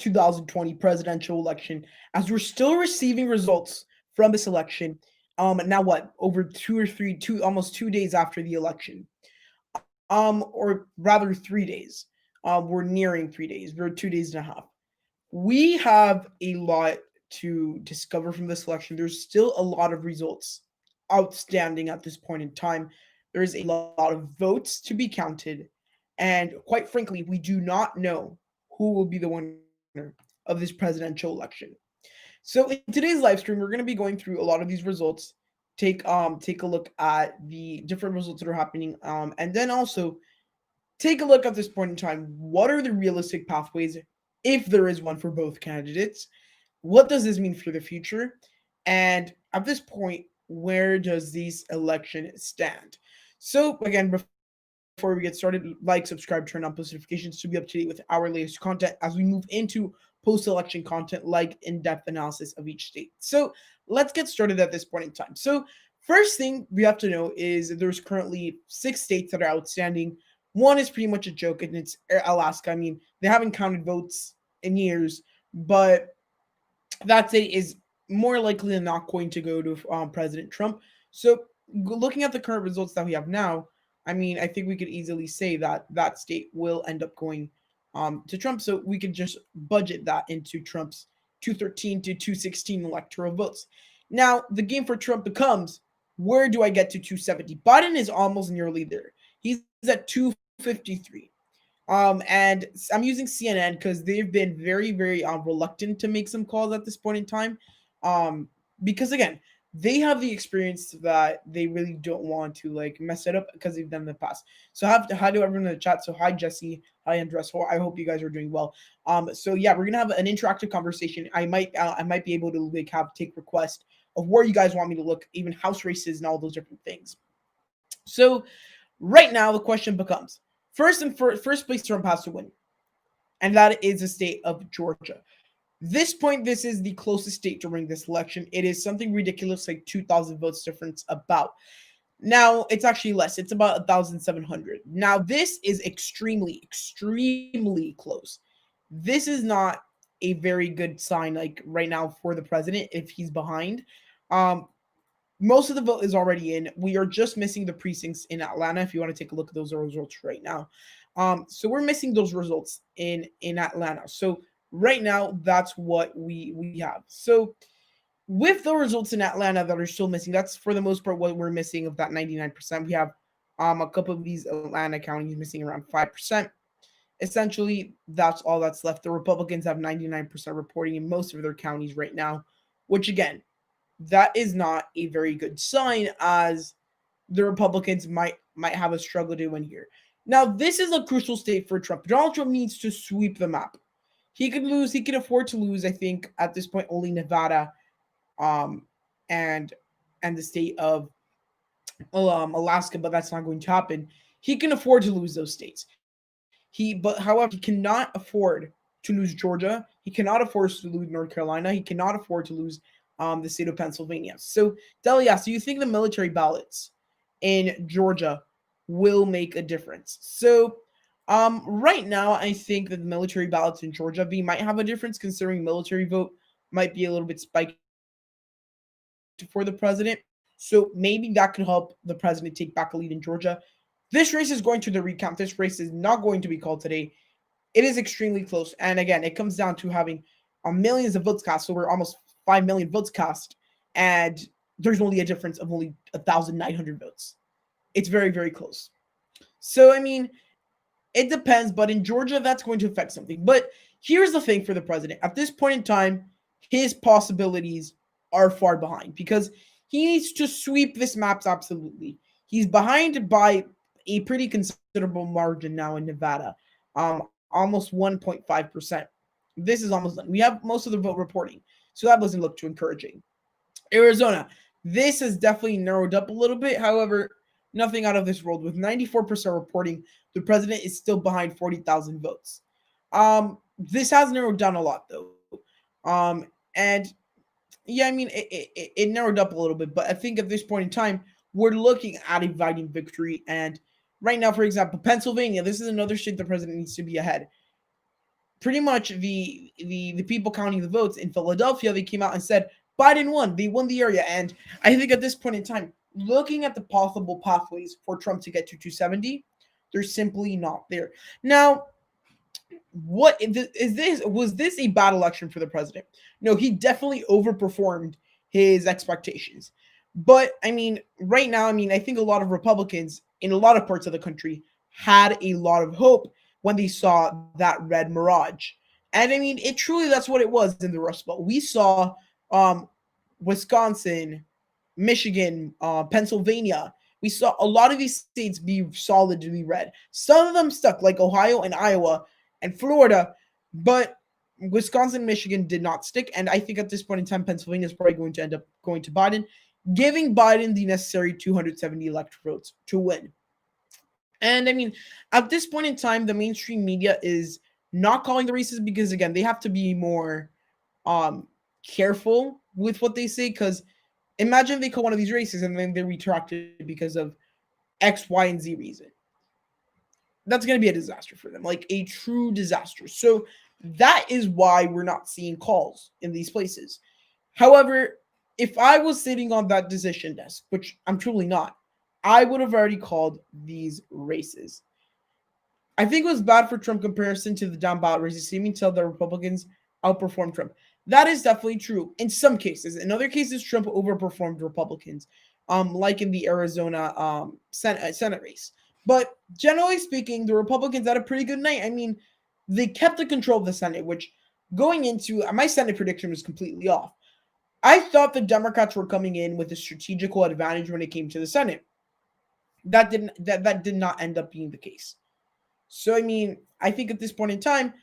2020 presidential election, as we're still receiving results from this election. Now what? Over almost 2 days after the election, or rather 3 days. We're nearing 3 days. We're 2 days and a half. We have a lot to discover from this election. There's still a lot of results outstanding at this point in time. There's a lot of votes to be counted. And quite frankly, we do not know who will be the winner of this presidential election. So in today's live stream, we're going to be going through a lot of these results, take a look at the different results that are happening, and then also take a look at this point in time. What are the realistic pathways, if there is one for both candidates? What does this mean for the future? And at this point, where does this election stand? So again, before we get started, like, subscribe, turn on post notifications to be up to date with our latest content as we move into post-election content like in-depth analysis of each state. So let's get started at this point in time. So first thing we have to know is there's currently 6 states that are outstanding. One is pretty much a joke, and it's Alaska. I mean, they haven't counted votes in years, but that state is more likely than not going to go to President Trump. So looking at the current results that we have now, I mean, I think we could easily say that that state will end up going to Trump. So we could just budget that into Trump's 213 to 216 electoral votes. Now, the game for Trump becomes, where do I get to 270? Biden is almost nearly there. He's at 253. And I'm using CNN because they've been very, very reluctant to make some calls at this point in time. Because again, they have the experience that they really don't want to like mess it up because they've done in the past. So hi to everyone in the chat. So hi Jesse, hi Andres. I hope you guys are doing well. So yeah, we're gonna have an interactive conversation. I might be able to like take requests of where you guys want me to look, even house races and all those different things. So right now the question becomes, first place Trump has to win, and that is the state of Georgia. This point, this is the closest state during this election. It is something ridiculous, like 2,000 votes difference about. Now, it's actually less. It's about 1,700. Now, this is extremely, extremely close. This is not a very good sign, like, right now for the president if he's behind. Most of the vote is already in. We are just missing the precincts in Atlanta, if you want to take a look at those results right now. So we're missing those results in Atlanta. So right now, that's what we have. So with the results in Atlanta that are still missing, that's for the most part what we're missing of that 99%. We have a couple of these Atlanta counties missing around 5%. Essentially, that's all that's left. The Republicans have 99% reporting in most of their counties right now, which again, that is not a very good sign, as the Republicans might have a struggle to win here. Now, this is a crucial state for Trump. Donald Trump needs to sweep the map. He could lose. He can afford to lose. I think at this point, only Nevada, and the state of Alaska, but that's not going to happen. He can afford to lose those states. However, he cannot afford to lose Georgia. He cannot afford to lose North Carolina. He cannot afford to lose the state of Pennsylvania. So, Delia, do you think the military ballots in Georgia will make a difference? So, right now, I think that the military ballots in Georgia might have a difference, considering military vote might be a little bit spiked for the president. So maybe that could help the president take back a lead in Georgia. This race is going to the recount. This race is not going to be called today. It is extremely close. And again, it comes down to having millions of votes cast. So we're almost 5 million votes cast. And there's only a difference of only 1,900 votes. It's very, very close. So, I mean, it depends. But in Georgia, that's going to affect something. But here's the thing for the president. At this point in time, his possibilities are far behind because he needs to sweep this map absolutely. He's behind by a pretty considerable margin now in Nevada, almost 1.5%. This is almost done. We have most of the vote reporting, so that doesn't look too encouraging. Arizona, this has definitely narrowed up a little bit. However, nothing out of this world. With 94% reporting, the president is still behind 40,000 votes. This has narrowed down a lot, though. And yeah, I mean, it narrowed up a little bit, but I think at this point in time, we're looking at a Biden victory. And right now, for example, Pennsylvania, this is another state the president needs to be ahead. pretty much the people counting the votes in Philadelphia, they came out and said Biden won. They won the area. And I think at this point in time, looking at the possible pathways for Trump to get to 270, they're simply not there. Now, what is this? Was this a bad election for the president? No, he definitely overperformed his expectations. But I mean, right now, I mean, I think a lot of Republicans in a lot of parts of the country had a lot of hope when they saw that red mirage. And I mean, it truly that's what it was in the Rust Belt. We saw Wisconsin, Michigan, Pennsylvania. We saw a lot of these states be solidly red. Some of them stuck, like Ohio and Iowa and Florida, but Wisconsin, Michigan did not stick. And I think at this point in time, Pennsylvania is probably going to end up going to Biden, giving Biden the necessary 270 electoral votes to win. And I mean, at this point in time, the mainstream media is not calling the races because, again, they have to be more careful with what they say. Because imagine they call one of these races and then they retract it because of X, Y, and Z reason. That's going to be a disaster for them, like a true disaster. So that is why we're not seeing calls in these places. However, if I was sitting on that decision desk, which I'm truly not, I would have already called these races. I think it was bad for Trump comparison to the down ballot races, seeming to tell the Republicans outperformed Trump. That is definitely true in some cases. In other cases, Trump overperformed Republicans, like in the Arizona Senate race. But generally speaking, the Republicans had a pretty good night. I mean, they kept the control of the Senate, which going into my Senate prediction was completely off. I thought the Democrats were coming in with a strategical advantage when it came to the Senate. That did not end up being the case. So, I mean, I think at this point in time,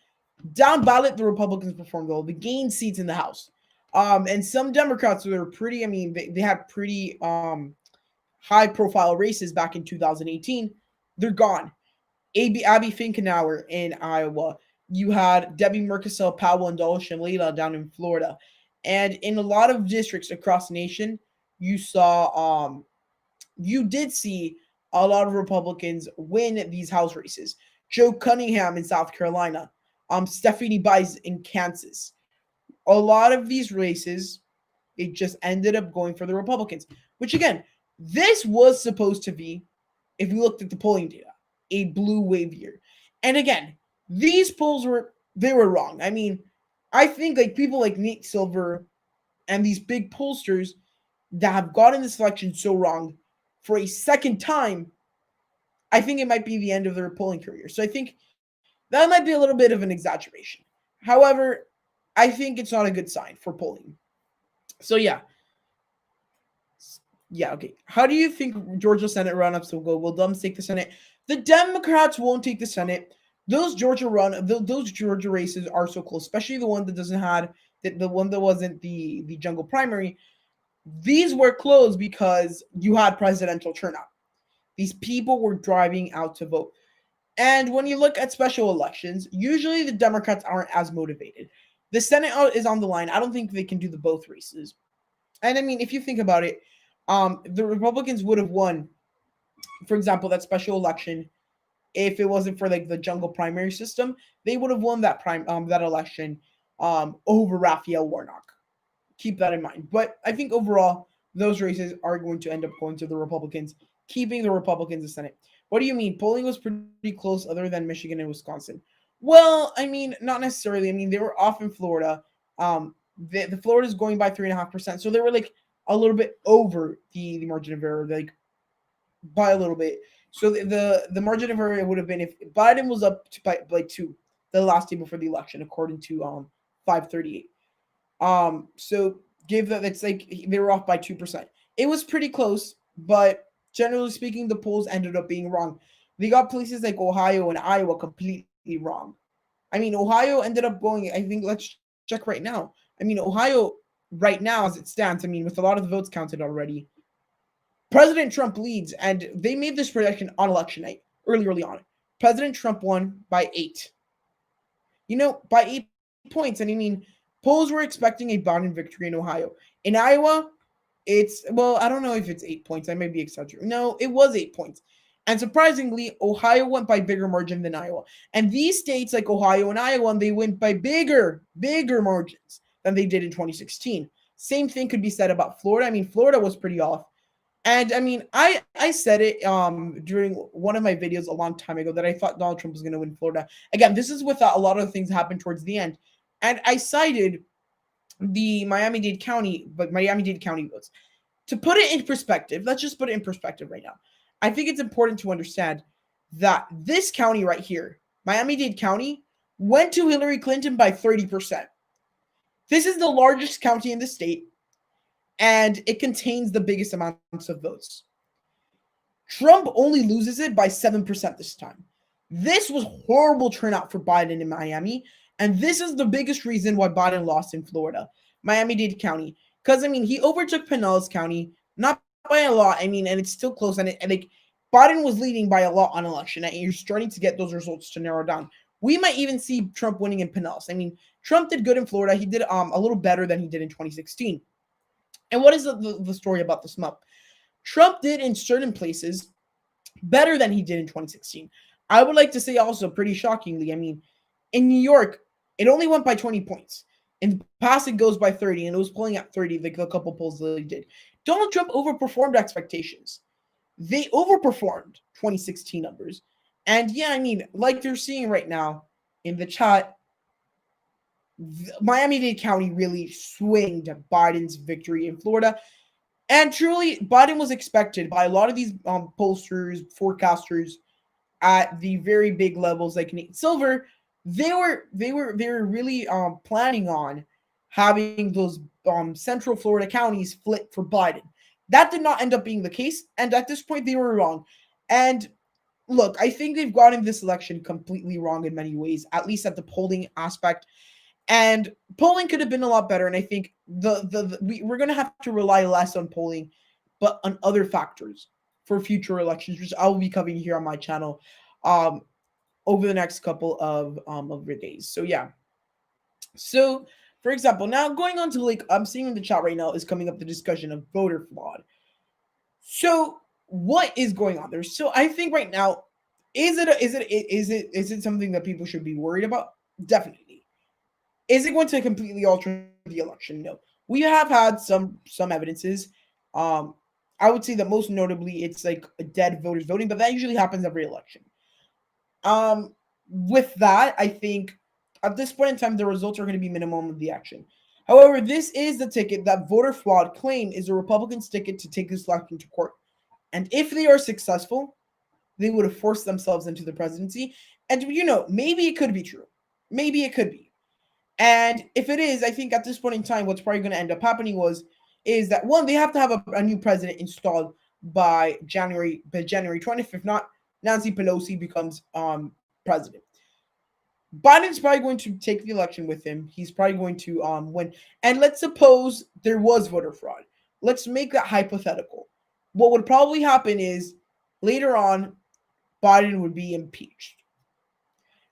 down ballot, the Republicans performed well. They gained seats in the House. And some Democrats were pretty, I mean, they had pretty high-profile races back in 2018. They're gone. Abby Finkenauer in Iowa. You had Debbie Murkisel, Powell, and Dulles Shamlila down in Florida. And in a lot of districts across the nation, you did see a lot of Republicans win these House races. Joe Cunningham in South Carolina, Stephanie Bice in Kansas. A lot of these races, it just ended up going for the Republicans, which again, this was supposed to be, if you looked at the polling data, a blue wave year. And again, these polls were wrong. I mean, I think like people like Nate Silver and these big pollsters that have gotten this election so wrong for a second time, I think it might be the end of their polling career. So I think that might be a little bit of an exaggeration. However, I think it's not a good sign for polling. So yeah. Yeah, okay. How do you think Georgia Senate run-ups will go? Will Dems take the Senate? The Democrats won't take the Senate. Those Georgia races are so close, especially the one that doesn't have the one that wasn't the jungle primary. These were close because you had presidential turnout. These people were driving out to vote. And when you look at special elections, usually the Democrats aren't as motivated. The Senate is on the line. I don't think they can do the both races. And I mean, if you think about it, the Republicans would have won, for example, that special election. If it wasn't for like the jungle primary system, they would have won that election over Raphael Warnock. Keep that in mind. But I think overall, those races are going to end up going to the Republicans, keeping the Republicans in the Senate. What do you mean? Polling was pretty close other than Michigan and Wisconsin. Well, I mean, not necessarily. I mean, they were off in Florida. The Florida is going by 3.5%. So they were like a little bit over the margin of error, like by a little bit. So the margin of error would have been if Biden was up by like 2 the last day before the election, according to 538. So give that, it's like they were off by 2%. It was pretty close, but generally speaking, the polls ended up being wrong. They got places like Ohio and Iowa completely wrong. I mean, Ohio ended up going, I think, let's check right now. I mean, Ohio right now, as it stands, I mean, with a lot of the votes counted already, President Trump leads, and they made this prediction on election night, early on. President Trump won by 8. By 8 points. And I mean, polls were expecting a Biden victory in Ohio. In Iowa, I don't know if it's 8 points. I may be exaggerating. No, it was 8 points. And surprisingly, Ohio went by bigger margin than Iowa. And these states like Ohio and Iowa, they went by bigger margins than they did in 2016. Same thing could be said about Florida. I mean, Florida was pretty off. And I mean, I said it during one of my videos a long time ago that I thought Donald Trump was going to win Florida. Again, this is without a lot of things happened towards the end. And I cited the Miami-Dade County votes. To put it in perspective, let's just put it in perspective right now. I think it's important to understand that this county right here, Miami-Dade County, went to Hillary Clinton by 30%. This is the largest county in the state, and it contains the biggest amounts of votes. Trump only loses it by 7% this time. This was horrible turnout for Biden in Miami, and this is the biggest reason why Biden lost in Florida, Miami-Dade County. Because, I mean, he overtook Pinellas County, not by a lot, I mean, and it's still close, and like Biden was leading by a lot on election, and you're starting to get those results to narrow down. We might even see Trump winning in Pinellas. I mean, Trump did good in Florida. He did a little better than he did in 2016. And what is the story about this map? Trump did in certain places better than he did in 2016. I would like to say also, pretty shockingly, I mean, in New York, it only went by 20 points. In the past, it goes by 30, and it was polling at 30, like a couple polls that he did. Donald Trump overperformed expectations. They overperformed 2016 numbers. And yeah, I mean, like you're seeing right now in the chat, Miami-Dade County really swinged Biden's victory in Florida. And truly, Biden was expected by a lot of these pollsters, forecasters at the very big levels like Nate Silver. They were really planning on having those central Florida counties flip for Biden. That did not end up being the case, and at this point, they were wrong. And look, I think they've gotten this election completely wrong in many ways, at least at the polling aspect. And polling could have been a lot better, and I think we're going to have to rely less on polling, but on other factors for future elections, which I will be covering here on my channel over the next couple of days. So yeah. So for example, now going on to like I'm seeing in the chat right now is coming up the discussion of voter fraud. So what is going on there? So I think right now, is it something that people should be worried about? Definitely. Is it going to completely alter the election? No. We have had some evidences. I would say that most notably it's like dead voters voting, but that usually happens every election. With that, I think at this point in time, the results are going to be minimum of the action. However, this is the ticket that voter fraud claim is a Republican's ticket to take this election to court. And if they are successful, they would have forced themselves into the presidency. And, you know, maybe it could be true. Maybe it could be. And if it is, I think at this point in time, what's probably going to end up happening is that, one, they have to have a new president installed by January 20th. If not, Nancy Pelosi becomes president. Biden's probably going to take the election with him. He's probably going to win. And let's suppose there was voter fraud. Let's make that hypothetical. What would probably happen is later on, Biden would be impeached.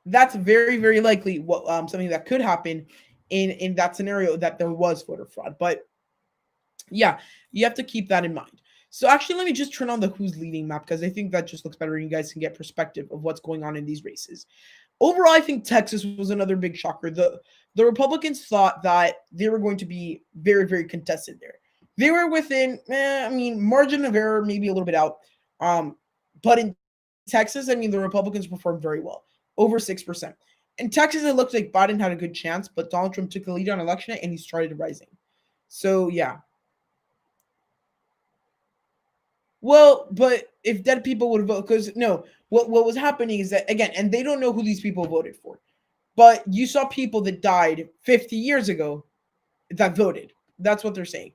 That's very, very likely what something that could happen in that scenario that there was voter fraud. But yeah, you have to keep that in mind. So actually, let me just turn on the who's leading map because I think that just looks better and you guys can get perspective of what's going on in these races. Overall, I think Texas was another big shocker. The Republicans thought that they were going to be very, very contested there. They were within, margin of error, maybe a little bit out. But in Texas, I mean, the Republicans performed very well. Over 6%. In Texas, it looked like Biden had a good chance, but Donald Trump took the lead on election night and he started rising. So, yeah. Well, but if dead people would vote, because no, what was happening is that, again, and they don't know who these people voted for, but you saw people that died 50 years ago that voted. That's what they're saying.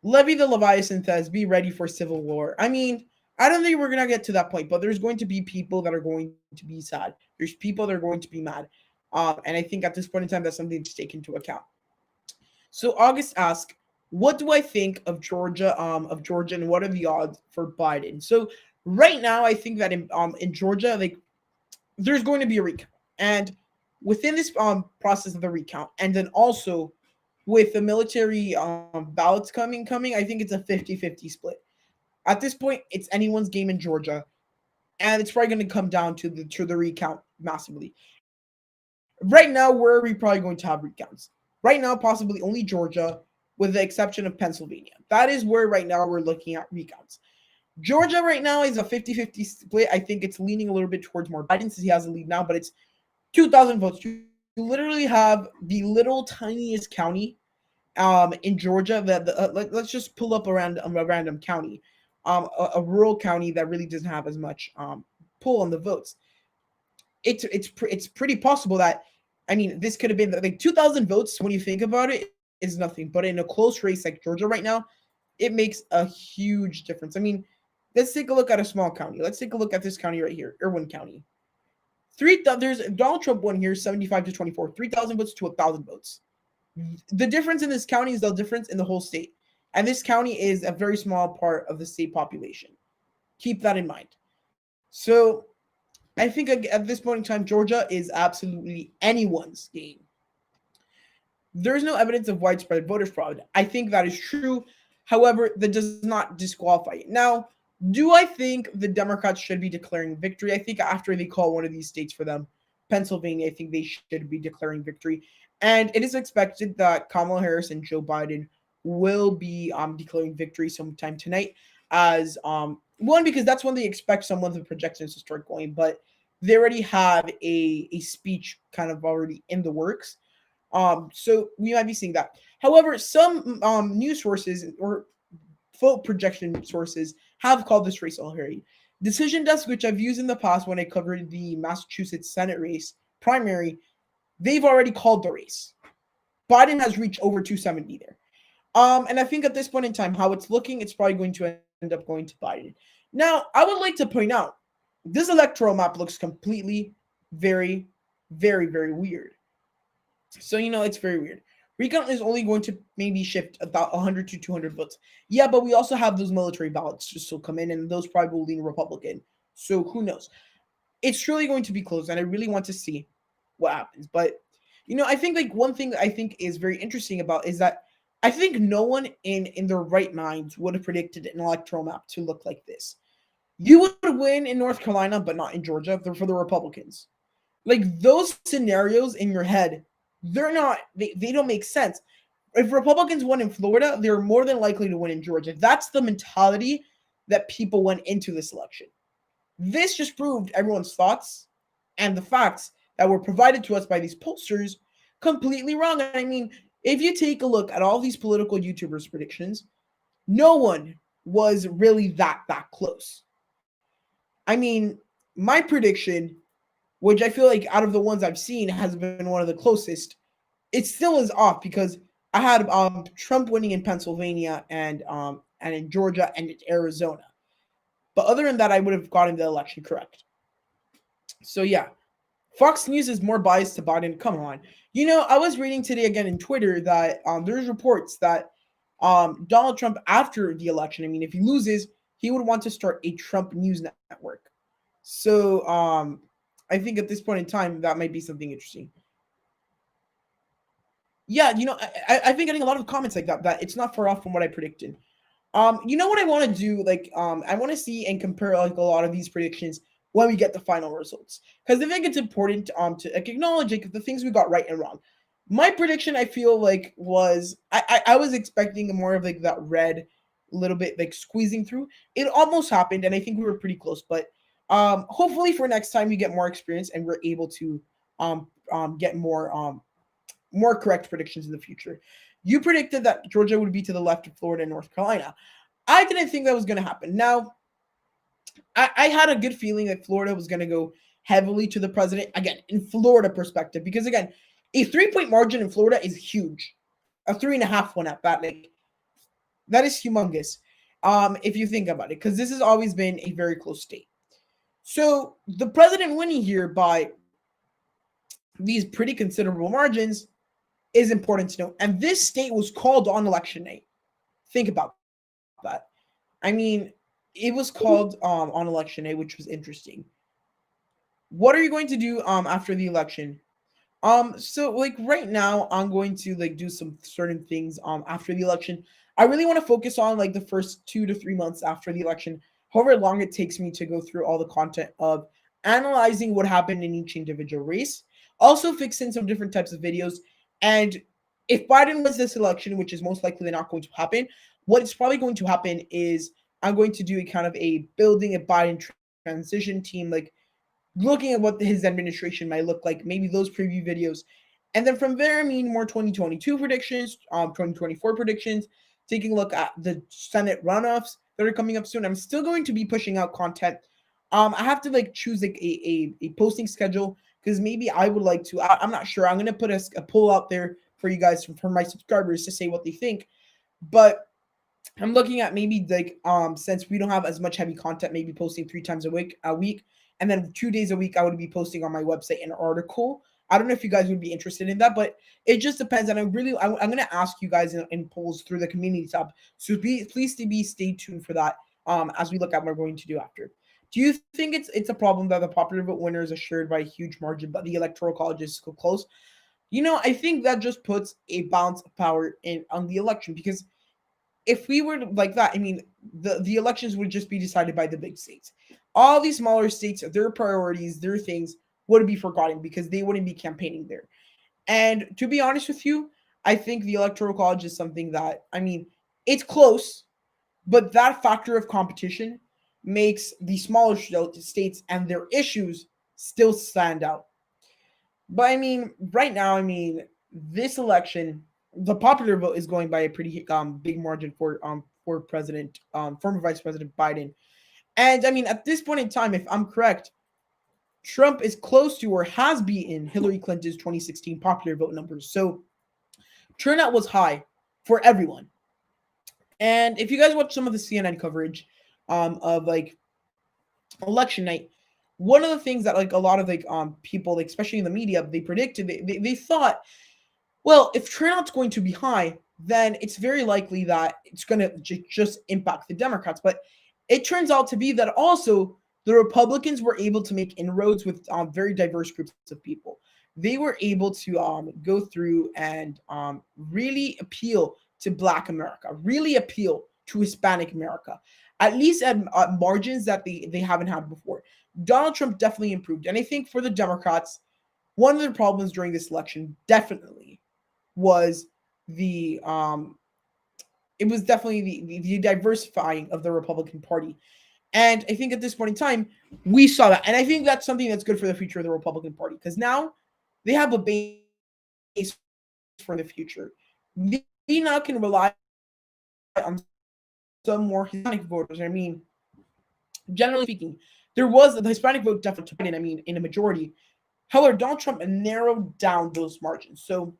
Levy the Leviathan says, be ready for civil war. I mean, I don't think we're going to get to that point, but there's going to be people that are going to be sad. There's people that are going to be mad. And I think at this point in time, that's something to take into account. So August asks, what do I think of Georgia, and what are the odds for Biden? So right now, I think that in Georgia, like there's going to be a recount. And within this process of the recount, and then also with the military ballots coming, I think it's a 50-50 split. At this point, it's anyone's game in Georgia. and it's probably going to come down to the recount massively. Right now, where are we probably going to have recounts? Right now, possibly only Georgia, with the exception of Pennsylvania. That is where right now we're looking at recounts. Georgia right now is a 50-50 split. I think it's leaning a little bit towards more Biden since he has a lead now, but it's 2,000 votes. You literally have the little tiniest county in Georgia that let's just pull up around a random county, a rural county that really doesn't have as much pull on the votes. It's pretty possible that, I mean, this could have been like 2,000 votes when you think about it is nothing, but in a close race like Georgia right now, it makes a huge difference. I mean, let's take a look at a small county. Let's take a look at this county right here, Irwin County. There's Donald Trump won here 75-24, 3,000 votes to 1,000 votes. The difference in this county is the difference in the whole state. And this county is a very small part of the state population. Keep that in mind. So I think at this point in time, Georgia is absolutely anyone's game. There's no evidence of widespread voter fraud. I think that is true. However, that does not disqualify it. Now, do I think the Democrats should be declaring victory? I think after they call one of these states for them, Pennsylvania, I think they should be declaring victory. And it is expected that Kamala Harris and Joe Biden will be declaring victory sometime tonight, as one, because that's when they expect some of the projections to start going, but they already have a speech kind of already in the works. So we might be seeing that. However, some news sources or vote projection sources have called this race already. Decision desks, which I've used in the past when I covered the Massachusetts Senate race primary, they've already called the race. Biden has reached over 270 there. And I think at this point in time, how it's looking, it's probably going to end up going to Biden. Now, I would like to point out, this electoral map looks completely very, very, very weird. So, it's very weird. Recount is only going to maybe shift about 100 to 200 votes. Yeah, but we also have those military ballots to still come in, and those probably will lean Republican. So who knows? It's truly going to be close, and I really want to see what happens. But, I think like one thing I think is very interesting about is that I think no one in their right minds would have predicted an electoral map to look like this. You would win in North Carolina, but not in Georgia for the Republicans. Like those scenarios in your head, they don't make sense. If Republicans won in Florida, they're more than likely to win in Georgia. That's the mentality that people went into this election. This just proved everyone's thoughts and the facts that were provided to us by these pollsters completely wrong. I mean, if you take a look at all these political YouTubers' predictions, no one was really that close. I mean, my prediction, which I feel like out of the ones I've seen has been one of the closest, it still is off because I had Trump winning in Pennsylvania and in Georgia and in Arizona. But other than that, I would have gotten the election correct. So yeah, Fox News is more biased to Biden. Come on. I was reading today again in Twitter that there's reports that Donald Trump, after the election, I mean, if he loses, he would want to start a Trump news network. So I think at this point in time, that might be something interesting. Yeah, I've been getting a lot of comments like that it's not far off from what I predicted. What I want to do? Like, I want to see and compare like a lot of these predictions when we get the final results, because I think it's important to acknowledge like the things we got right and wrong. My prediction, I feel like, was I was expecting more of like that red little bit like squeezing through. It almost happened, and I think we were pretty close. But hopefully for next time we get more experience and we're able to get more correct predictions in the future. You predicted that Georgia would be to the left of Florida and North Carolina. I didn't think that was going to happen. Now, I had a good feeling that Florida was going to go heavily to the president, again, in Florida perspective, because, again, a 3-point margin in Florida is huge. A 3.5 one at that. Like, that is humongous if you think about it, because this has always been a very close state. So the president winning here by these pretty considerable margins is important to know. And this state was called on election night. Think about that. I mean, it was called on election day, which was interesting. What are you going to do after the election? So like right now, I'm going to like do some certain things after the election. I really want to focus on like the first 2 to 3 months after the election. however long it takes me to go through all the content of analyzing what happened in each individual race, also fix in some different types of videos. And if Biden wins this election, which is most likely not going to happen, what is probably going to happen is I'm going to do a kind of a building a Biden transition team, like looking at what his administration might look like, maybe those preview videos. And then from there, I mean, more 2022 predictions, 2024 predictions, taking a look at the Senate runoffs that are coming up soon. I'm still going to be pushing out content. I have to like choose like a posting schedule because maybe I would like to. I'm not sure. I'm gonna put a poll out there for you guys for my subscribers to say what they think. But I'm looking at maybe like since we don't have as much heavy content, maybe posting 3 times a week, and then 2 days a week I would be posting on my website an article. I don't know if you guys would be interested in that, but it just depends. And I'm going to ask you guys in polls through the community tab. So please stay tuned for that as we look at what we're going to do after. Do you think it's a problem that the popular vote winner is assured by a huge margin, but the electoral college is so close? I think that just puts a balance of power on the election, because if we were like that, I mean, the elections would just be decided by the big states. All these smaller states, their priorities, their things would be forgotten because they wouldn't be campaigning there. And to be honest with you, I think the electoral college is something that, I mean, it's close, but that factor of competition makes the smaller states and their issues still stand out. But I mean, right now, I mean, this election, the popular vote is going by a pretty big margin for former Vice President Biden. And I mean, at this point in time, if I'm correct, Trump is close to or has beaten Hillary Clinton's 2016 popular vote numbers. So turnout was high for everyone. And if you guys watch some of the CNN coverage of like election night, one of the things that like a lot of like people, like, especially in the media, they predicted, they thought, well, if turnout's going to be high, then it's very likely that it's going to just impact the Democrats. But it turns out to be that also the Republicans were able to make inroads with very diverse groups of people. They were able to go through and really appeal to Black America, really appeal to Hispanic America, at least at margins that they haven't had before. Donald Trump definitely improved. And I think for the Democrats, one of the problems during this election definitely was the diversifying of the Republican Party. And I think at this point in time, we saw that. And I think that's something that's good for the future of the Republican Party, because now they have a base for the future. They now can rely on some more Hispanic voters. I mean, generally speaking, there was the Hispanic vote definitely, I mean, in a majority. However, Donald Trump narrowed down those margins. So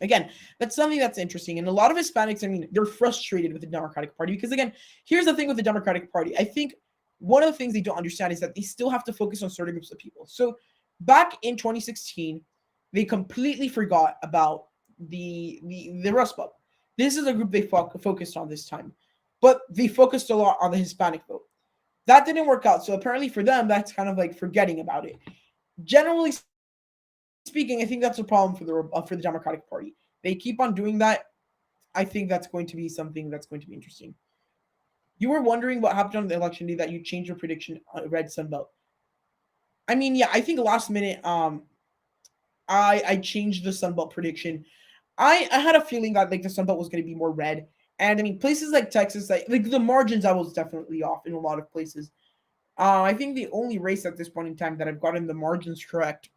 again, that's something that's interesting. And a lot of Hispanics, I mean, they're frustrated with the Democratic Party because, again, here's the thing with the Democratic Party. I think one of the things they don't understand is that they still have to focus on certain groups of people. So back in 2016, they completely forgot about the Rust Belt. This is a group they focused on this time, but they focused a lot on the Hispanic vote. That didn't work out. So apparently for them, that's kind of like forgetting about it. Generally speaking, I think that's a problem for the Democratic Party. They keep on doing that. I think that's going to be something that's going to be interesting. You were wondering what happened on the election day that you changed your prediction on red Sunbelt. I mean, yeah, I think last minute, I changed the Sunbelt prediction. I had a feeling that like the Sunbelt was going to be more red, and I mean places like Texas, like the margins, I was definitely off in a lot of places. I think the only race at this point in time that I've gotten the margins correct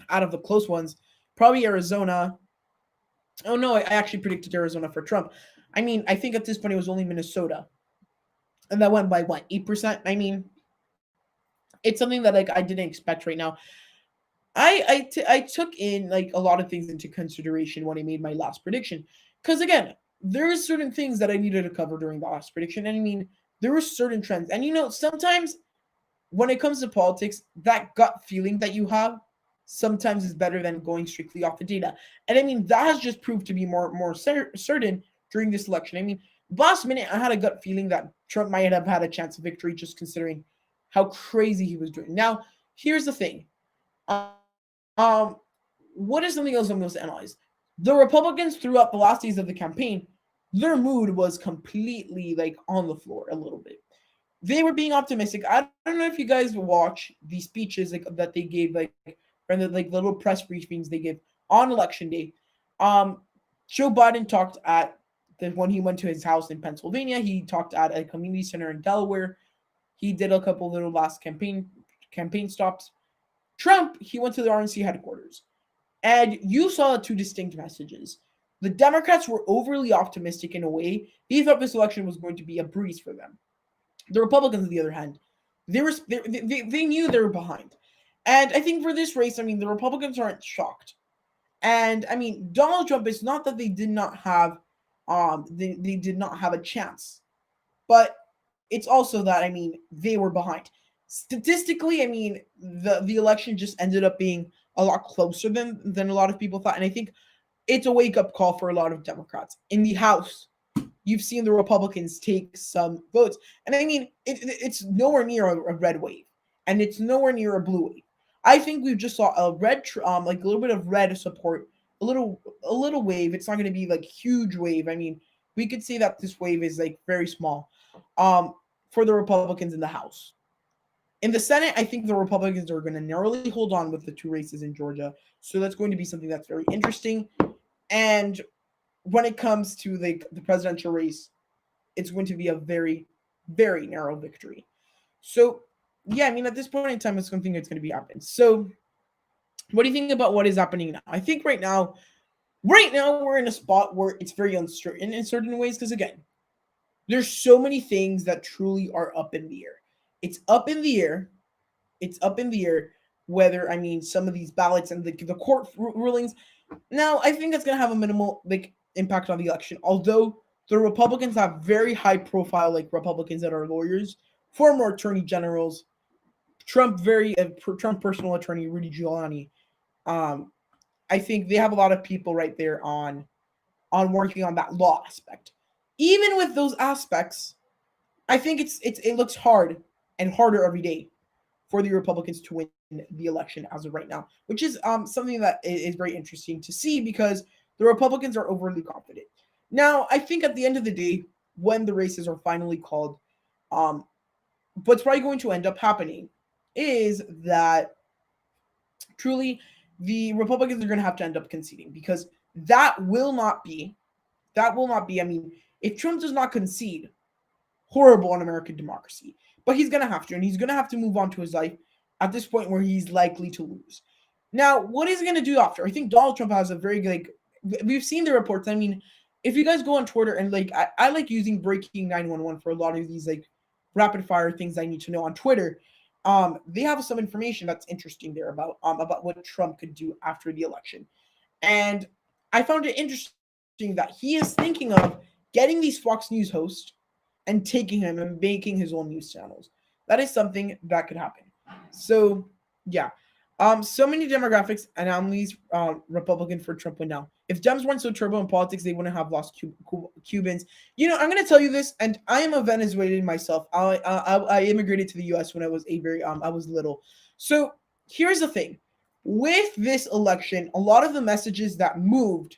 out of the close ones, probably Arizona. Oh no, I actually predicted Arizona for Trump. I mean, I think at this point it was only Minnesota, and that went by what, 8%. I mean, it's something that like I didn't expect right now. I took in like a lot of things into consideration when I made my last prediction, because again, there are certain things that I needed to cover during the last prediction, and I mean, there were certain trends, and sometimes when it comes to politics, that gut feeling that you have sometimes is better than going strictly off the data. And I mean, that has just proved to be more certain during this election. I mean, last minute, I had a gut feeling that Trump might have had a chance of victory, just considering how crazy he was doing. Now, here's the thing. What is something else I'm going to analyze? The Republicans throughout the last days of the campaign, their mood was completely like on the floor a little bit. they were being optimistic. I don't know if you guys watch the speeches that they gave, from the little press briefings they give on election day. Um, Joe Biden talked at when he went to his house in Pennsylvania. He talked at a community center in Delaware. He did a couple little last campaign stops. Trump, he went to the RNC headquarters. And you saw two distinct messages. The Democrats were overly optimistic in a way. They thought this election was going to be a breeze for them. The Republicans, on the other hand, they knew they were behind. And I think for this race, I mean, the Republicans aren't shocked. And I mean, Donald Trump, it's not that they did not have they did not have a chance, but it's also that, I mean, they were behind. Statistically, I mean, the election just ended up being a lot closer than a lot of people thought. And I think it's a wake-up call for a lot of Democrats. In the House, you've seen the Republicans take some votes. And I mean, it's nowhere near a red wave. And it's nowhere near a blue wave. I think we just saw a red, a little bit of red support, a little wave. It's not going to be huge wave. I mean, we could say that this wave is very small, for the Republicans in the House. In the Senate, I think the Republicans are going to narrowly hold on with the two races in Georgia. So that's going to be something that's very interesting. And when it comes to the presidential race, it's going to be a very, very narrow victory. So, yeah, I mean, at this point in time, it's something that's going to be happening. So, what do you think about what is happening now? I think right now we're in a spot where it's very uncertain in certain ways because, again, there's so many things that truly are up in the air. It's up in the air. It's up in the air whether, I mean, some of these ballots and the court rulings. Now, I think that's going to have a minimal impact on the election. Although the Republicans have very high profile Republicans that are lawyers, former attorney generals, Trump personal attorney Rudy Giuliani. I think they have a lot of people right there on working on that law aspect. Even with those aspects, I think it looks hard and harder every day for the Republicans to win the election as of right now, which is something that is very interesting to see because the Republicans are overly confident. Now, I think at the end of the day, when the races are finally called, what's probably going to end up happening is that truly the Republicans are going to have to end up conceding because that will not be, I mean, if Trump does not concede, horrible on American democracy. But he's going to have to, and he's going to have to move on to his life at this point where he's likely to lose. Now, what is he going to do after? I think Donald Trump has a very, we've seen the reports. I mean, if you guys go on Twitter and, I like using breaking 911 for a lot of these, rapid fire things I need to know on Twitter. They have some information that's interesting there about what Trump could do after the election. And I found it interesting that he is thinking of getting these Fox News hosts and taking him and making his own news channels. That is something that could happen. So, yeah. So many demographics anomalies Republican for Trump win now. If Dems weren't so turbo in politics, they wouldn't have lost Cubans. You know, I'm going to tell you this, and I am a Venezuelan myself. I immigrated to the U.S. when I was I was little. So here's the thing. With this election, a lot of the messages that moved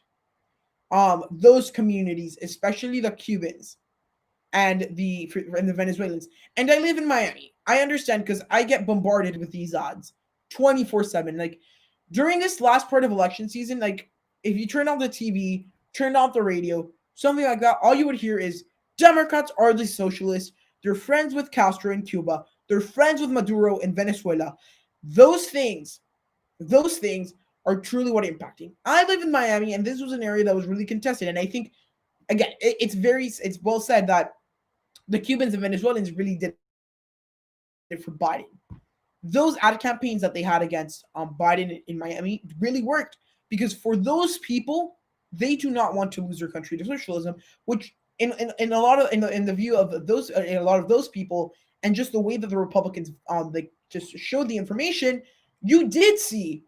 those communities, especially the Cubans, and the Venezuelans. And I live in Miami. I understand because I get bombarded with these odds 24/7. During this last part of election season, if you turn on the TV, turn off the radio, something like that, all you would hear is Democrats are the socialists. They're friends with Castro in Cuba. They're friends with Maduro in Venezuela. Those things are truly what impacting. I live in Miami, and this was an area that was really contested. And I think, again, it's well said that the Cubans and Venezuelans really did it for Biden. Those ad campaigns that they had against Biden in Miami really worked because for those people, they do not want to lose their country to socialism, which in a lot of in the view of those a lot of those people and just the way that the Republicans just showed the information, you did see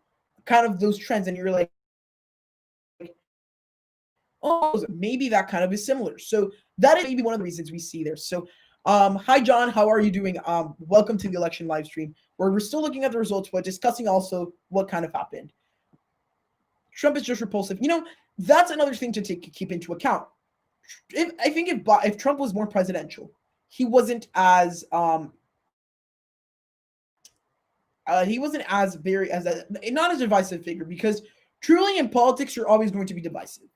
kind of those trends, and you're like, oh, maybe that kind of is similar. So that is maybe one of the reasons we see there. So hi, John. How are you doing? Welcome to the election live stream where we're still looking at the results, but discussing also what kind of happened. Trump is just repulsive. You know, that's another thing to keep into account. If Trump was more presidential, he wasn't as very as a not as divisive figure, because truly in politics you're always going to be divisive.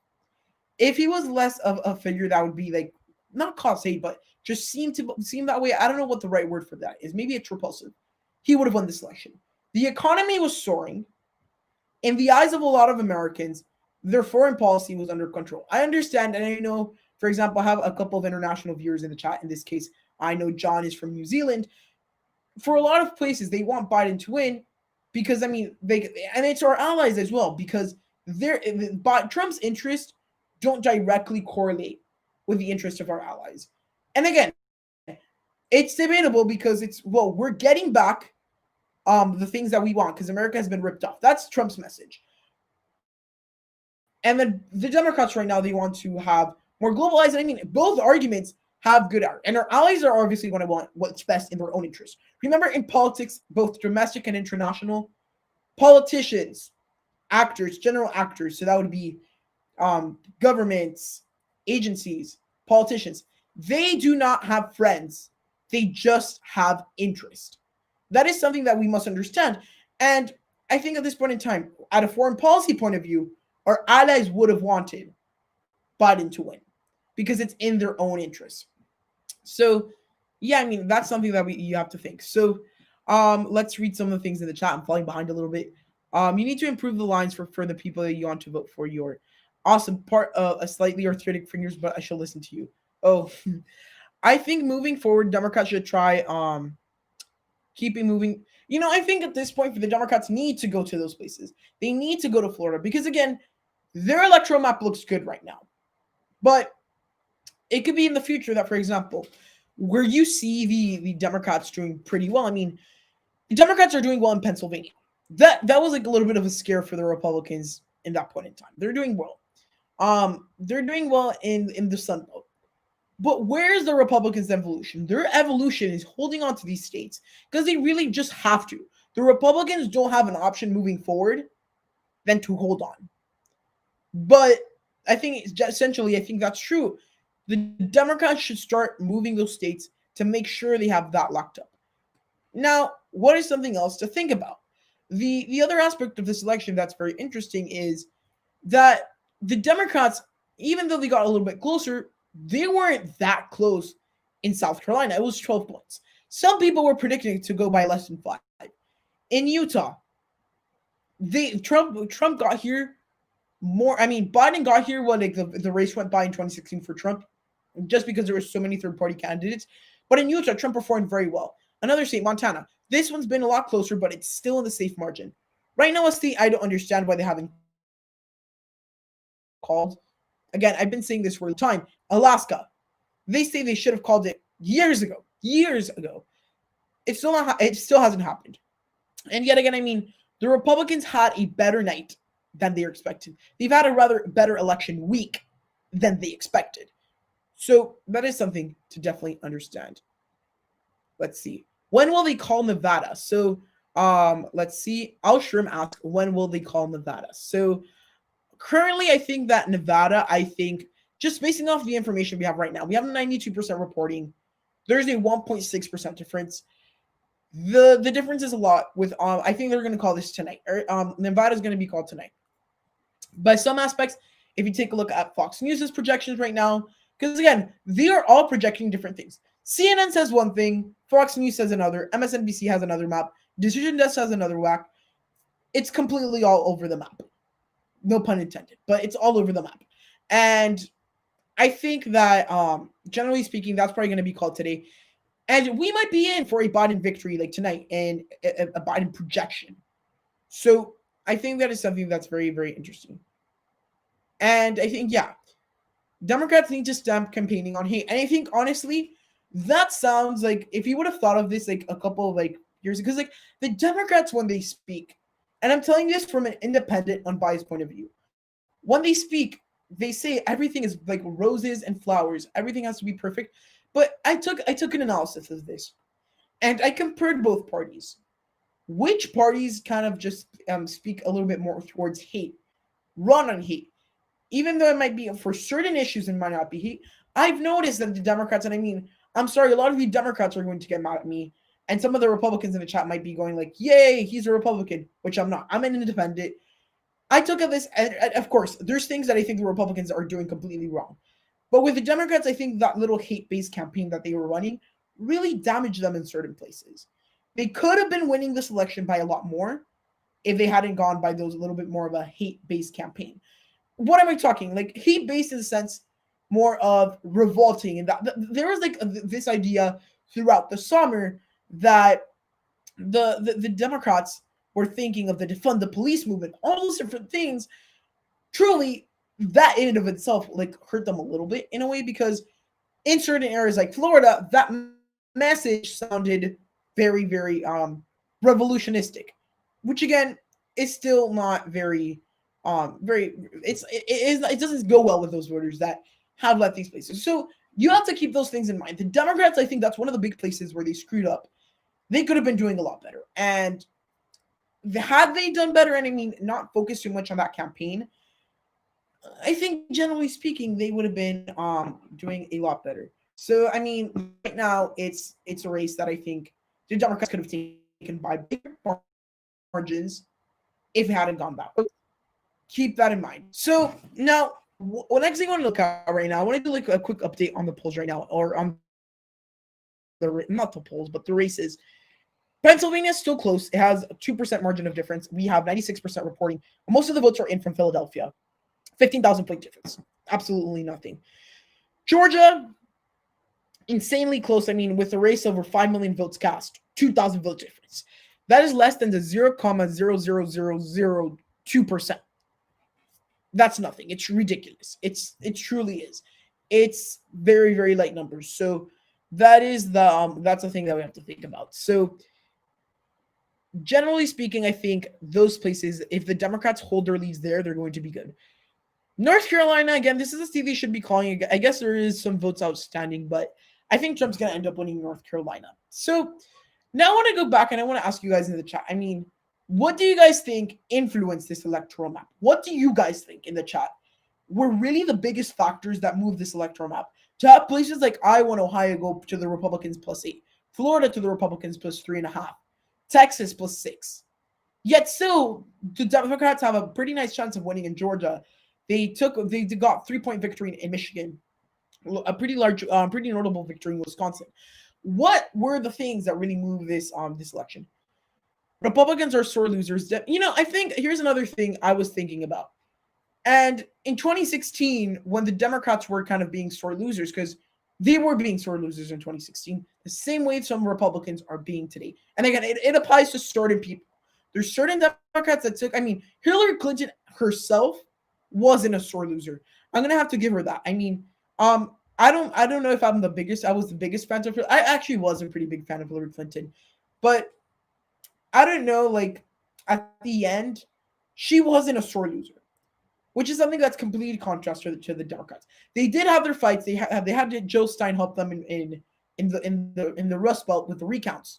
If he was less of a figure that would be like not cause hate, but just seem that way. I don't know what the right word for that is. Maybe it's repulsive. He would have won this election. The economy was soaring. In the eyes of a lot of Americans, their foreign policy was under control. I understand, and I know, for example, I have a couple of international viewers in the chat. In this case, I know John is from New Zealand. For a lot of places, they want Biden to win because, I mean, and it's our allies as well, because Trump's interests don't directly correlate with the interest of our allies. And again, it's debatable because we're getting back the things that we want because America has been ripped off. That's Trump's message. And then the Democrats right now, they want to have more globalized. And I mean, both arguments have good art. And our allies are obviously going to want what's best in their own interest. Remember, in politics, both domestic and international, politicians, actors, general actors, so that would be governments, agencies, politicians, they do not have friends. They just have interest. That is something that we must understand. And I think at this point in time, at a foreign policy point of view, our allies would have wanted Biden to win because it's in their own interest. So, yeah, I mean, that's something that you have to think. So, let's read some of the things in the chat. I'm falling behind a little bit. You need to improve the lines for the people that you want to vote for. Your awesome part of a slightly arthritic fingers, but I shall listen to you. Oh, I think moving forward, Democrats should try keeping moving. You know, I think at this point, for the Democrats need to go to those places. They need to go to Florida because, again, their electoral map looks good right now. But it could be in the future that, for example, where you see the Democrats doing pretty well. I mean, the Democrats are doing well in Pennsylvania. That was like a little bit of a scare for the Republicans in that point in time. They're doing well. They're doing well in the Sun Belt. But where's the Republicans' evolution? Their evolution is holding on to these states because they really just have to. The Republicans don't have an option moving forward than to hold on. But I think essentially, I think that's true. The Democrats should start moving those states to make sure they have that locked up. Now, what is something else to think about? The other aspect of this election that's very interesting is that the Democrats, even though they got a little bit closer, they weren't that close in South Carolina. It was 12 points. Some people were predicting it to go by less than 5. In Utah, Trump got here more. I mean, Biden got here when the race went by in 2016 for Trump, just because there were so many third-party candidates. But in Utah, Trump performed very well. Another state, Montana. This one's been a lot closer, but it's still in the safe margin. Right now, a state I don't understand why they haven't called. Again, I've been saying this for a time. Alaska. They say they should have called it years ago. It still hasn't happened. And yet again, I mean, the Republicans had a better night than they expected. They've had a rather better election week than they expected. So that is something to definitely understand. Let's see. When will they call Nevada? So let's see. Al Shrim asked, when will they call Nevada? So currently, I think that Nevada, just basing off the information we have right now, we have 92% reporting. There's a 1.6% difference. The difference is a lot with, I think they're going to call this tonight. Nevada is going to be called tonight. By some aspects, if you take a look at Fox News' projections right now, because again, they are all projecting different things. CNN says one thing, Fox News says another, MSNBC has another map, Decision Desk has another whack. It's completely all over the map. No pun intended, but it's all over the map. And I think that, generally speaking, that's probably going to be called today. And we might be in for a Biden victory like tonight and a Biden projection. So I think that is something that's very, very interesting. And I think, yeah, Democrats need to stamp campaigning on hate. And I think, honestly, that sounds like if you would have thought of this like a couple of like years ago, because like the Democrats, when they speak, and I'm telling this from an independent, unbiased point of view, when they speak, they say everything is like roses and flowers. Everything has to be perfect. But I took an analysis of this, and I compared both parties. Which parties kind of just speak a little bit more towards hate, run on hate, even though it might be for certain issues and might not be hate. I've noticed that the Democrats, and I mean, I'm sorry, a lot of you Democrats are going to get mad at me. And some of the Republicans in the chat might be going like, yay, he's a Republican, which I'm not. I'm an independent. I took at this, and of course, there's things that I think the Republicans are doing completely wrong. But with the Democrats, I think that little hate-based campaign that they were running really damaged them in certain places. They could have been winning this election by a lot more if they hadn't gone by those a little bit more of a hate-based campaign. What am I talking? Like hate-based in the sense more of revolting, and that there was like this idea throughout the summer that the Democrats were thinking of the defund the police movement, all those different things. Truly, that in and of itself like hurt them a little bit in a way, because in certain areas like Florida, that message sounded very, very revolutionistic, which again is still not very it doesn't go well with those voters that have left these places. So you have to keep those things in mind. The Democrats, I think that's one of the big places where they screwed up. They could have been doing a lot better. And had they done better, and I mean not focus too much on that campaign, I think generally speaking, they would have been doing a lot better. So I mean, right now it's a race that I think the Democrats could have taken by big margins if it hadn't gone that way. Keep that in mind. So now, what next thing I want to look at right now, I want to do like a quick update on the polls right now, or on the not the polls, but the races. Pennsylvania is still close. It has a 2% margin of difference. We have 96% reporting. Most of the votes are in from Philadelphia. 15,000 point difference. Absolutely nothing. Georgia, insanely close. I mean, with a race over 5 million votes cast, 2,000 vote difference. That is less than the 0.00002%. That's nothing. It's ridiculous. It truly is. It's very, very light numbers. So that is that's the thing that we have to think about. So generally speaking, I think those places, if the Democrats hold their leads there, they're going to be good. North Carolina, again, this is a state they should be calling. I guess there is some votes outstanding, but I think Trump's going to end up winning North Carolina. So now I want to go back and I want to ask you guys in the chat. I mean, what do you guys think influenced this electoral map? What do you guys think in the chat were really the biggest factors that moved this electoral map? To have places like Iowa and Ohio go to the Republicans +8, Florida to the Republicans +3.5, Texas +6. Yet still, the Democrats have a pretty nice chance of winning in Georgia. They got 3-point victory in Michigan, a pretty large, pretty notable victory in Wisconsin. What were the things that really moved this election? Republicans are sore losers. I think here's another thing I was thinking about. And in 2016, when the Democrats were kind of being sore losers, because they were being sore losers in 2016, the same way some Republicans are being today. And again, it applies to certain people. There's certain Democrats that took, I mean, Hillary Clinton herself wasn't a sore loser. I'm gonna have to give her that. I mean, I don't know if I was the biggest fan of her. I actually was a pretty big fan of Hillary Clinton, but I don't know, like at the end, she wasn't a sore loser, which is something that's completely contrast to the Democrats. They did have their fights. They had Joe Stein help them in the Rust Belt with the recounts.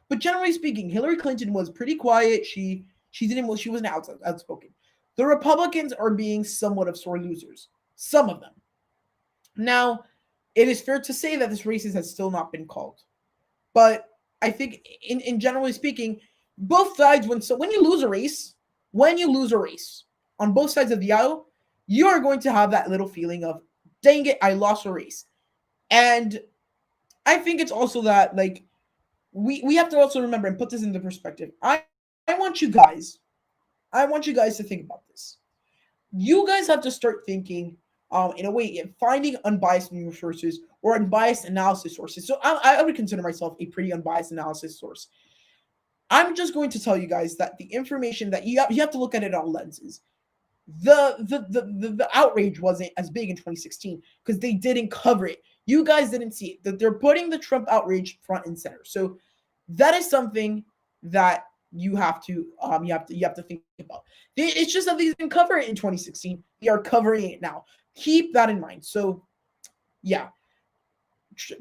But generally speaking, Hillary Clinton was pretty quiet. She wasn't outspoken. The Republicans are being somewhat of sore losers. Some of them. Now, it is fair to say that this race has still not been called. But I think in generally speaking, both sides, when you lose a race on both sides of the aisle, you are going to have that little feeling of, dang it, I lost a race. And I think it's also that, like, we have to also remember and put this into perspective. I want you guys to think about this. You guys have to start thinking in a way, finding unbiased news sources or unbiased analysis sources. So I would consider myself a pretty unbiased analysis source. I'm just going to tell you guys that the information that you have to look at it on lenses. The outrage wasn't as big in 2016 because they didn't cover it. You guys didn't see it. That they're putting the Trump outrage front and center. So that is something that you have to think about. It's just that they didn't cover it in 2016. They are covering it now. Keep that in mind. So, yeah,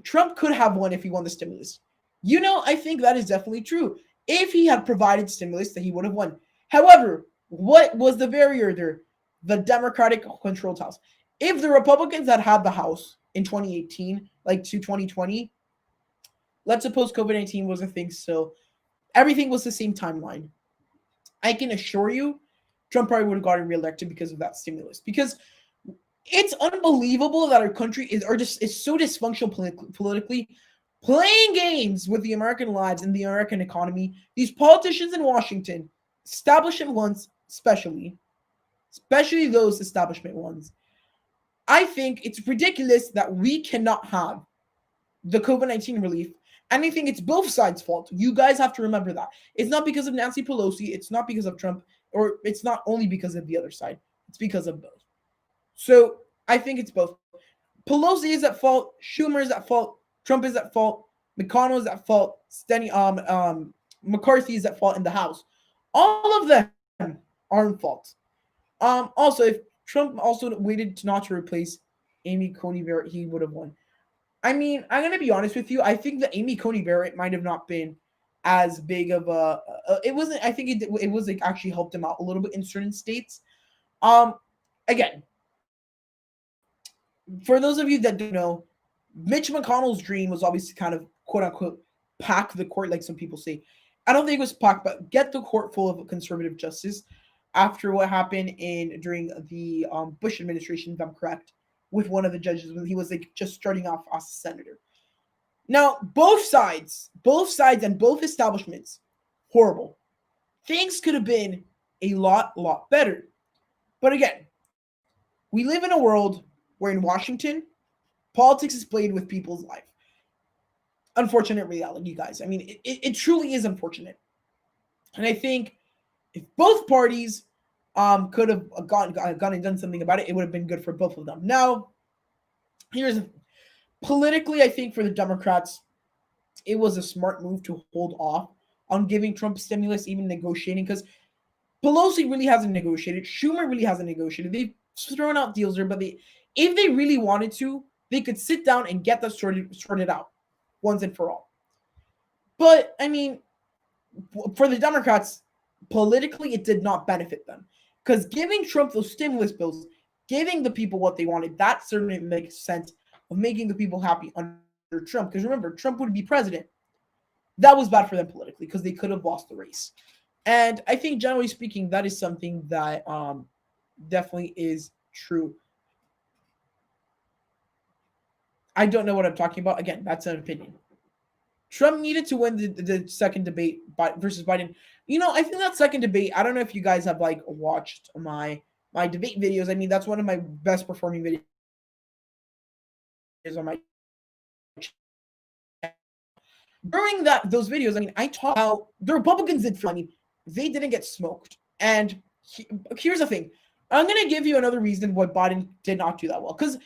Trump could have won if he won the stimulus. I think that is definitely true. If he had provided stimulus, that he would have won. However, what was the barrier there? The Democratic-controlled House. if the Republicans had the House in 2018, like to 2020, let's suppose COVID-19 was a thing still, everything was the same timeline. I can assure you, Trump probably would have gotten reelected because of that stimulus. Because it's unbelievable that our country is so dysfunctional politically, playing games with the American lives and the American economy. These politicians in Washington, establishment ones especially those establishment ones, I think it's ridiculous that we cannot have the COVID-19 relief. And I think it's both sides' fault. You guys have to remember that. It's not because of Nancy Pelosi. It's not because of Trump. Or it's not only because of the other side. It's because of both. So I think it's both. Pelosi is at fault. Schumer is at fault. Trump is at fault. McConnell is at fault. McCarthy is at fault in the House. All of them are in fault. Also, if Trump also waited not to replace Amy Coney Barrett, he would have won. I mean, I'm going to be honest with you. I think that Amy Coney Barrett might have not been as big of a it wasn't. I think it was like actually helped him out a little bit in certain states. Again, for those of you that don't know, Mitch McConnell's dream was obviously kind of quote unquote pack the court, like some people say. I don't think it was pack, but get the court full of conservative justice after what happened during the Bush administration, if I'm correct, with one of the judges when he was like just starting off as a senator. Now, both sides and both establishments, horrible. Things could have been a lot better. But again, we live in a world where in Washington, politics is played with people's life. Unfortunate reality, guys. I mean, it truly is unfortunate. And I think if both parties could have gone and done something about it, it would have been good for both of them. Now, politically, I think for the Democrats, it was a smart move to hold off on giving Trump stimulus, even negotiating, because Pelosi really hasn't negotiated. Schumer really hasn't negotiated. They've thrown out deals there, but if they really wanted to, they could sit down and get that sorted out once and for all. But, I mean, for the Democrats, politically, it did not benefit them. Because giving Trump those stimulus bills, giving the people what they wanted, that certainly makes sense of making the people happy under Trump. Because remember, Trump would be president. That was bad for them politically because they could have lost the race. And I think, generally speaking, that is something that definitely is true. I don't know what I'm talking about. Again, that's an opinion. Trump needed to win the second debate versus Biden. You know, I think that second debate, I don't know if you guys have like watched my debate videos. I mean, that's one of my best performing videos on my channel. During those videos, I mean, I talked how the Republicans did for money. They didn't get smoked. And here's the thing. I'm going to give you another reason why Biden did not do that well. Because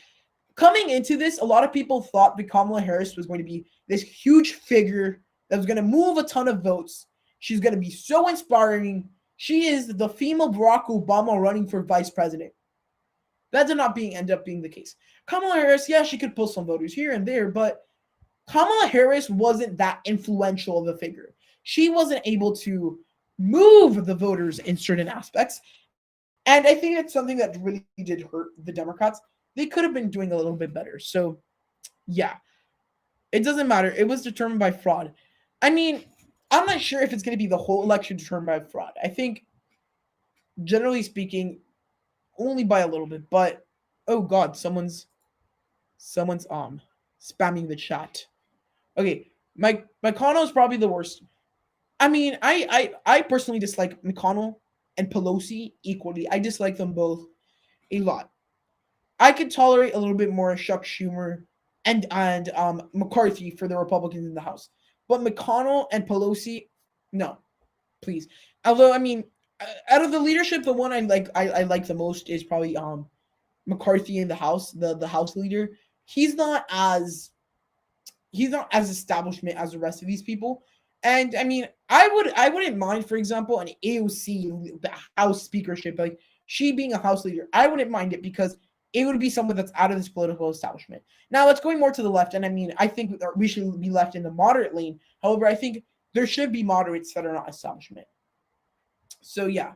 coming into this, a lot of people thought that Kamala Harris was going to be this huge figure that was going to move a ton of votes. She's going to be so inspiring. She is the female Barack Obama running for vice president. That did not end up being the case. Kamala Harris, yeah, she could pull some voters here and there, but Kamala Harris wasn't that influential of a figure. She wasn't able to move the voters in certain aspects. And I think it's something that really did hurt the Democrats. They could have been doing a little bit better. So, yeah, it doesn't matter. It was determined by fraud. I mean, I'm not sure if it's going to be the whole election determined by fraud. I think, generally speaking, only by a little bit. But, oh God, someone's spamming the chat. Okay, McConnell is probably the worst. I mean, I personally dislike McConnell and Pelosi equally. I dislike them both a lot. I could tolerate a little bit more Chuck Schumer and McCarthy for the Republicans in the House. But McConnell and Pelosi, no, please. Although, I mean, out of the leadership, the one I like the most is probably McCarthy in the House, the House leader. He's not as establishment as the rest of these people. And I mean, I wouldn't mind, for example, an AOC, the House speakership, like she being a House leader. I wouldn't mind it because it would be someone that's out of this political establishment. Now, let's going more to the left, and I mean, I think we should be left in the moderate lane. However, I think there should be moderates that are not establishment. So, yeah.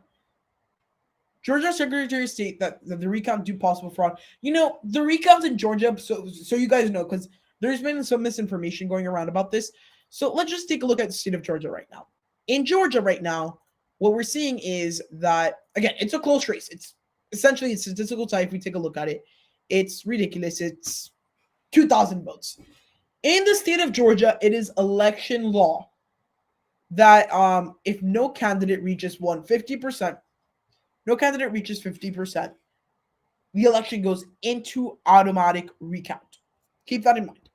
Georgia Secretary of State that the recount due possible fraud. The recounts in Georgia, so you guys know, because there's been some misinformation going around about this. So let's just take a look at the state of Georgia right now. In Georgia right now, what we're seeing is that, again, it's a close race. It's essentially a statistical tie. If we take a look at it, it's ridiculous. It's 2,000 votes. In the state of Georgia, it is election law that if no candidate reaches 50%, no candidate reaches 50%, the election goes into automatic recount. Keep that in mind.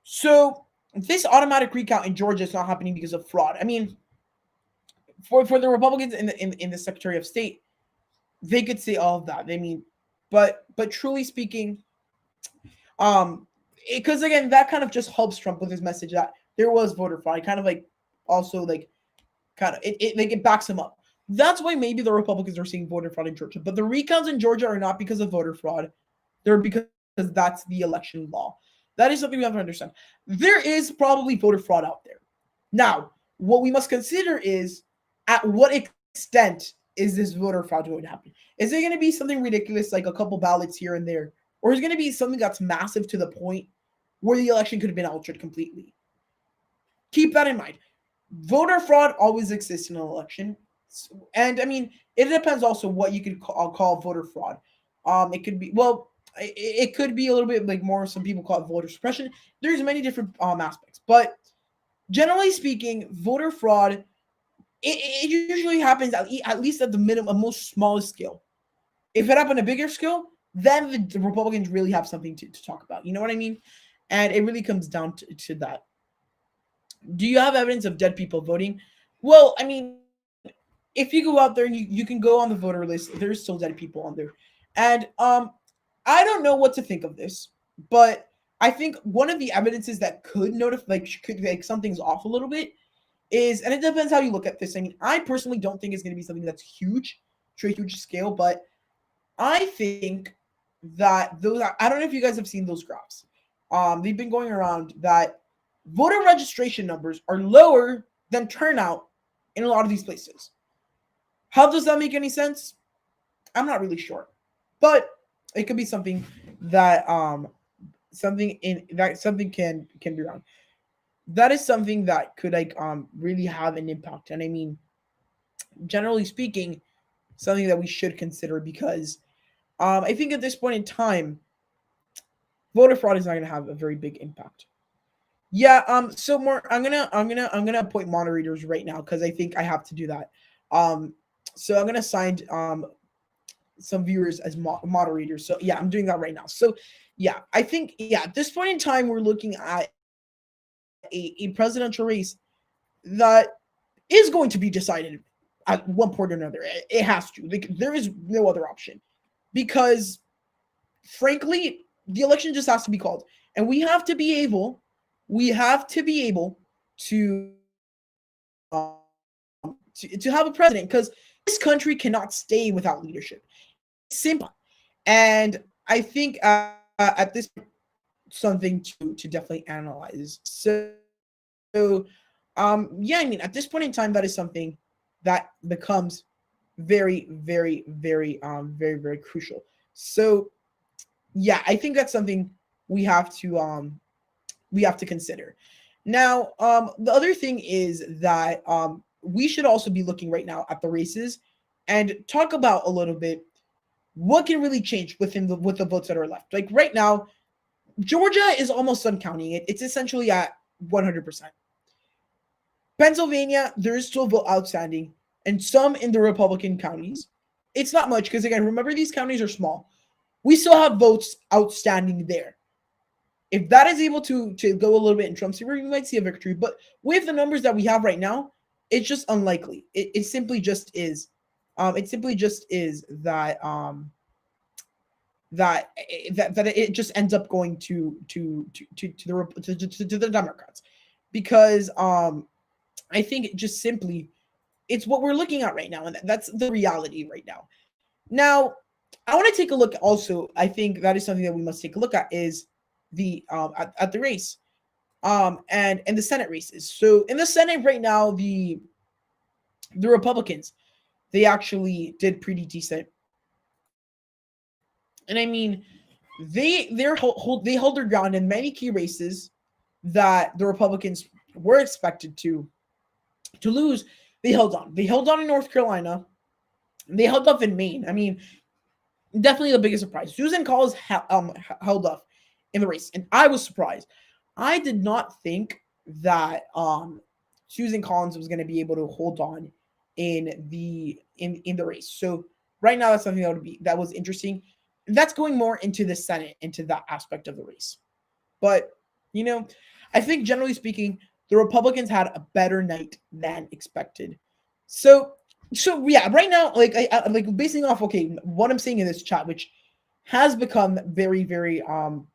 So this automatic recount in Georgia is not happening because of fraud. I mean, for the Republicans in the Secretary of State, they could say all of that. I mean, but truly speaking, because again, that kind of just helps Trump with his message that there was voter fraud. It kind of like also like kind of it backs him up. That's why maybe the Republicans are seeing voter fraud in Georgia. But the recounts in Georgia are not because of voter fraud. They're because that's the election law. That is something we have to understand. There is probably voter fraud out there. Now, what we must consider is at what extent is this voter fraud going to happen? Is it going to be something ridiculous like a couple ballots here and there? Or is it going to be something that's massive to the point where the election could have been altered completely? Keep that in mind. Voter fraud always exists in an election. And I mean, it depends also what you could call voter fraud. It could be, well, it could be a little bit like more, some people call it voter suppression. There's many different aspects. But generally speaking, voter fraud, it usually happens at least at the minimum, most smallest scale. If it happened a bigger scale, then the Republicans really have something to talk about. You know what I mean? And it really comes down to that. Do you have evidence of dead people voting? Well, I mean, if you go out there and you can go on the voter list, there's still dead people on there. And I don't know what to think of this, but I think one of the evidences that could notify, like something's off a little bit is, and it depends how you look at this. I mean, I personally don't think it's going to be something that's huge, to a huge scale, but I think that those, I don't know if you guys have seen those graphs. They've been going around that voter registration numbers are lower than turnout in a lot of these places. How does that make any sense? I'm not really sure, but it could be something that something can be wrong. That is something that could really have an impact. And I mean, generally speaking, something that we should consider, because I think at this point in time, voter fraud is not going to have a very big impact. Yeah. So more, I'm gonna appoint moderators right now because I think I have to do that. So I'm gonna assign some viewers as moderators. So yeah, I'm doing that right now. So yeah, I think at this point in time, we're looking at a presidential race that is going to be decided at one point or another. It has to. Like, there is no other option, because frankly, the election just has to be called, and we have to be able to have a president, because this country cannot stay without leadership. It's simple. And I think at this point, something to definitely analyze. So yeah, I mean, at this point in time, that is something that becomes very, very, very, very, very crucial. So yeah, I think that's something we have to consider. Now, the other thing is that we should also be looking right now at the races and talk about a little bit what can really change with the votes that are left. Like right now, Georgia is almost done counting it. It's essentially at 100%. Pennsylvania, there is still a vote outstanding, and some in the Republican counties. It's not much because, again, remember, these counties are small. We still have votes outstanding there. If that is able to go a little bit in Trump's favor, we might see a victory. But with the numbers that we have right now, it's just unlikely. It simply just is. It simply just is that that it just ends up going to the Democrats, because I think it just simply, it's what we're looking at right now, and that's the reality right now. Now, I want to take a look also. I think that is something that we must take a look at, is the at the race and the Senate races. So in the Senate right now, the Republicans, they actually did pretty decent. And I mean, they held their ground in many key races that the Republicans were expected to lose. They held on. They held on in North Carolina. They held up in Maine. I mean, definitely the biggest surprise. Susan Collins held up in the race, and I was surprised. I did not think that Susan Collins was going to be able to hold on in the race. So right now, that's something that was interesting. That's going more into the Senate, into that aspect of the race. But I think generally speaking, the Republicans had a better night than expected. So yeah, right now, like basing off what I'm seeing in this chat, which has become very, very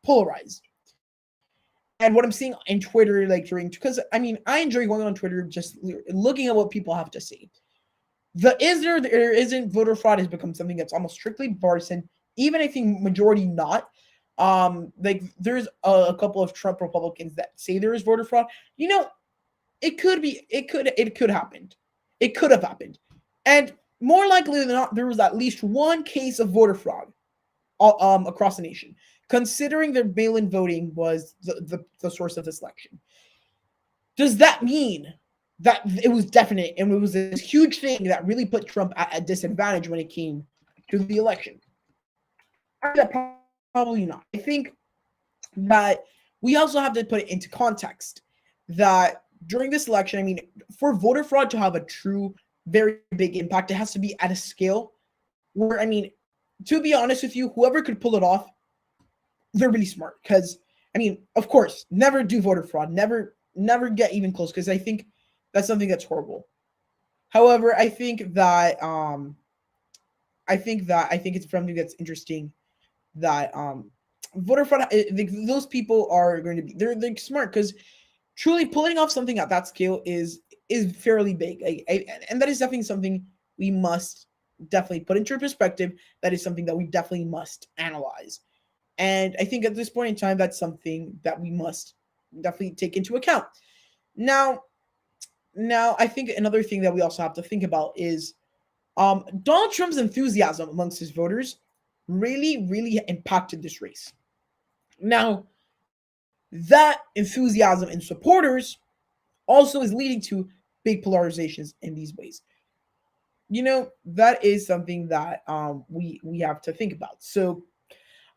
polarized. And what I'm seeing in Twitter, because I mean, I enjoy going on Twitter, just looking at what people have to say. There isn't voter fraud has become something that's almost strictly partisan, even I think majority not. There's a couple of Trump Republicans that say there is voter fraud. It could happen. It could have happened. And more likely than not, there was at least one case of voter fraud across the nation, considering that mail-in voting was the source of this election. Does that mean that it was definite and it was this huge thing that really put Trump at a disadvantage when it came to the election? Probably not. I think that we also have to put it into context that during this election, I mean, for voter fraud to have a true, very big impact, it has to be at a scale where, I mean, to be honest with you, whoever could pull it off, they're really smart. Because, I mean, of course, never do voter fraud. Never get even close, because I think that's something that's horrible. However, I think that it's something that's interesting that voter fraud, those people are going to be they're smart, because truly pulling off something at that scale is fairly big, and that is definitely something we must definitely put into perspective. That is something that we definitely must analyze, and I think at this point in time, that's something that we must definitely take into account. Now I think another thing that we also have to think about is Donald Trump's enthusiasm amongst his voters really, really impacted this race. Now, that enthusiasm in supporters also is leading to big polarizations in these ways. That is something that we have to think about. So,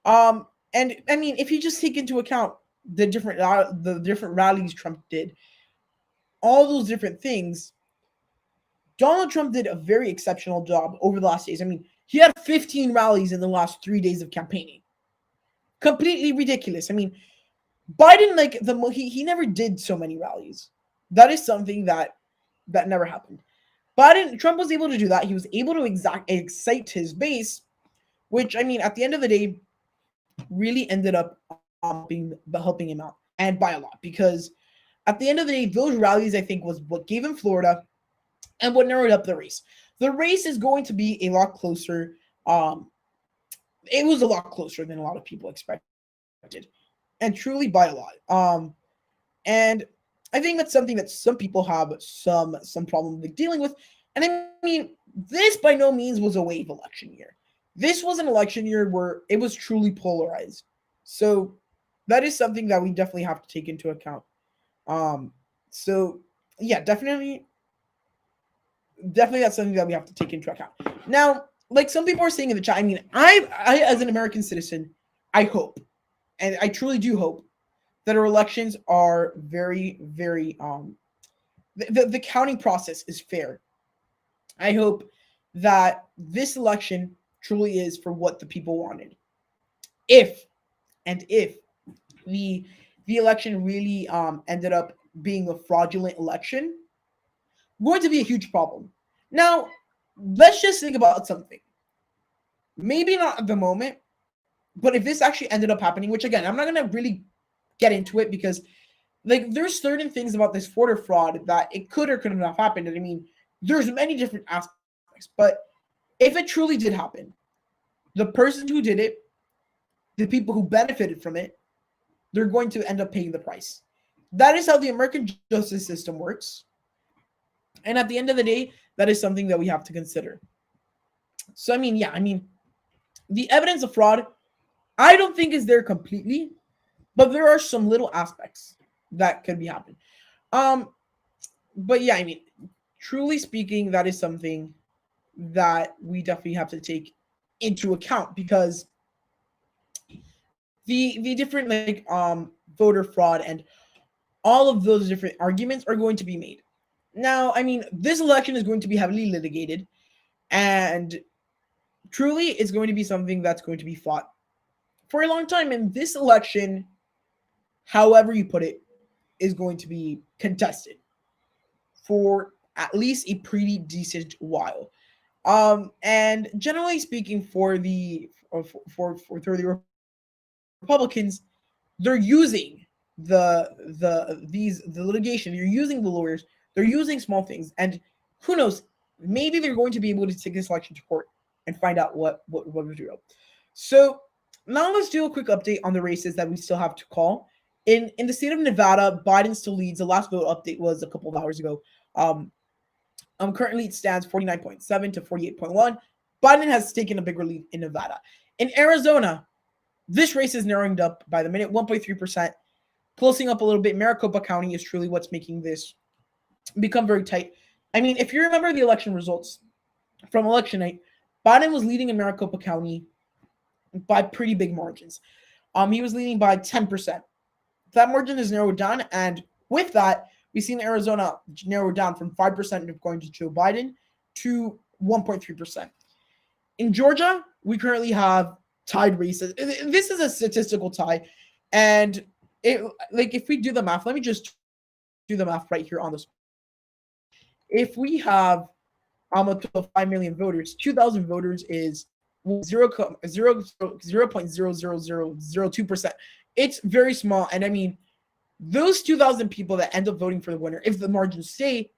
and I mean, if you just take into account the different rallies Trump did, all those different things, Donald Trump did a very exceptional job over the last days. I mean, he had 15 rallies in the last 3 days of campaigning. Completely ridiculous. I mean, Biden, he never did so many rallies. That is something that never happened. Trump was able to do that. He was able to excite his base, which, I mean, at the end of the day, really ended up helping him out, and by a lot, because at the end of the day, those rallies, I think, was what gave him Florida and what narrowed up the race. The race is going to be a lot closer. It was a lot closer than a lot of people expected, and truly by a lot. And I think that's something that some people have some problem with dealing with. And I mean, this by no means was a wave election year. This was an election year where it was truly polarized. So that is something that we definitely have to take into account. So yeah, definitely that's something that we have to take into account. Now, like some people are saying in the chat, I mean, I as an American citizen, I hope, and I truly do hope, that our elections are very, very the counting process is fair. I hope that this election truly is for what the people wanted. If the election really ended up being a fraudulent election, going to be a huge problem. Now, let's just think about something. Maybe not at the moment, but if this actually ended up happening, which again, I'm not going to really get into it, because there's certain things about this voter fraud that it could or couldn't have happened. And I mean, there's many different aspects, but if it truly did happen, the person who did it, the people who benefited from it, they're going to end up paying the price. That is how the American justice system works. And at the end of the day, that is something that we have to consider. So, I mean, yeah, I mean, the evidence of fraud, I don't think is there completely, but there are some little aspects that could be happening. But yeah, I mean, truly speaking, that is something that we definitely have to take into account, because the different like voter fraud and all of those different arguments are going to be made. Now, I mean, this election is going to be heavily litigated, and truly it's going to be something that's going to be fought for a long time. And this election, however you put it, is going to be contested for at least a pretty decent while. And generally speaking, for the Republicans, they're using the litigation. They're using the lawyers. They're using small things, and who knows? Maybe they're going to be able to take this election to court and find out what was real. So now let's do a quick update on the races that we still have to call. In the state of Nevada, Biden still leads. The last vote update was a couple of hours ago. Currently it stands 49.7 to 48.1. Biden has taken a bigger lead in Nevada. In Arizona, this race is narrowing up by the minute, 1.3%, closing up a little bit. Maricopa County is truly what's making this become very tight. I mean, if you remember the election results from election night, Biden was leading in Maricopa County by pretty big margins. He was leading by 10%. That margin is narrowed down, and with that, we've seen Arizona narrow down from 5% of going to Joe Biden to 1.3%. In Georgia, we currently have tied races. This is a statistical tie, and if we do the math, let me just do the math right here on this. If we have a total of 5 million voters, 2,000 voters is 0.00002%. It's very small, and I mean, those 2,000 people that end up voting for the winner, if the margins stay,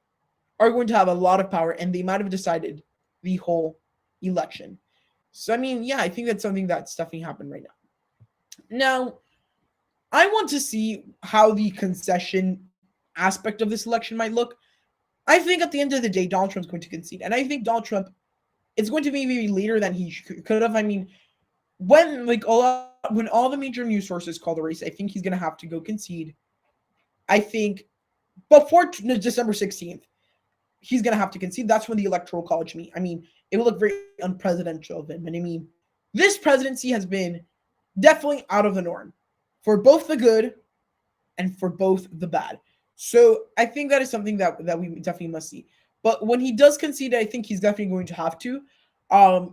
are going to have a lot of power, and they might have decided the whole election. So, I mean, yeah, I think that's something that's definitely happened right now. Now, I want to see how the concession aspect of this election might look. I think at the end of the day, Donald Trump's going to concede, and I think Donald Trump, it's going to be maybe later than he could have. I mean, when all the major news sources call the race, I think he's going to have to go concede. I think before December 16th, he's going to have to concede. That's when the Electoral College meet. I mean, it will look very unpresidential of him. And I mean, this presidency has been definitely out of the norm for both the good and for both the bad. So I think that is something that we definitely must see. But when he does concede, I think he's definitely going to have to. I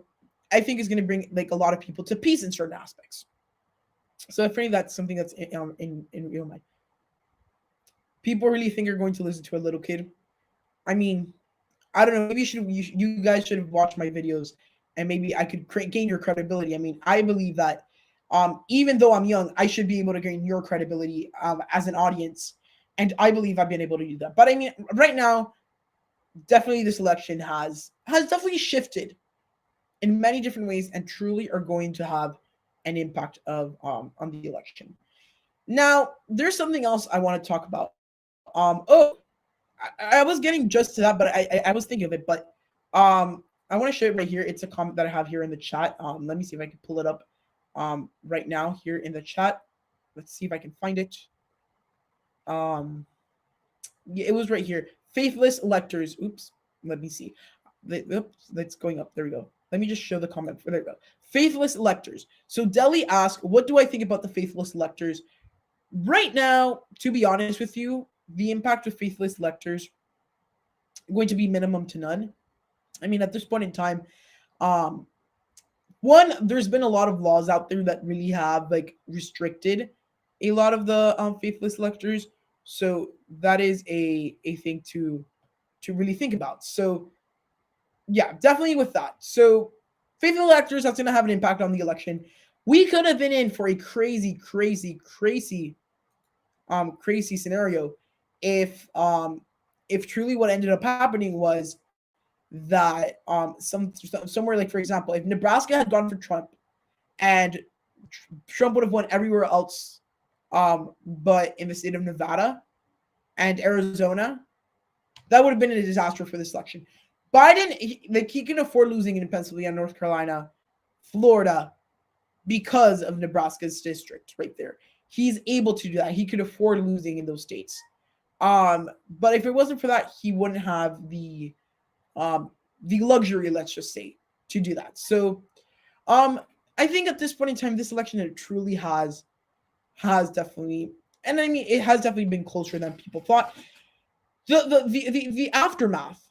think it's going to bring like a lot of people to peace in certain aspects. So I think that's something that's in real mind. People really think you're going to listen to a little kid. I mean, I don't know. Maybe you guys should have watched my videos, and maybe I could gain your credibility. I mean, I believe that even though I'm young, I should be able to gain your credibility as an audience, and I believe I've been able to do that. But I mean, right now, definitely this election has definitely shifted in many different ways, and truly are going to have an impact on the election. Now, there's something else I want to talk about. I was getting just to that, but I was thinking of it. But I want to show it right here. It's a comment that I have here in the chat. Let me see if I can pull it up right now here in the chat. Let's see if I can find it. Yeah, it was right here. Faithless Electors. Oops. Let me see. Oops, that's going up. There we go. Let me just show the comment. There we go. Faithless Electors. So Deli asked, what do I think about the Faithless Electors? Right now, to be honest with you, the impact of Faithless Electors is going to be minimum to none. I mean, at this point in time, there's been a lot of laws out there that really have like restricted a lot of the Faithless Electors. So that is a thing to really think about. So yeah, definitely with that. So Faithless Electors, that's going to have an impact on the election. We could have been in for a crazy scenario if truly what ended up happening was that somewhere, like for example, if Nebraska had gone for Trump and Trump would have won everywhere else but in the state of Nevada and Arizona, that would have been a disaster for this election. Biden, he can afford losing in Pennsylvania, North Carolina, Florida, because of Nebraska's district right there. He's able to do that. He could afford losing in those states. But if it wasn't for that, he wouldn't have the luxury, let's just say, to do that. So I think at this point in time, this election, it truly has definitely, and I mean, it has definitely been closer than people thought. The aftermath,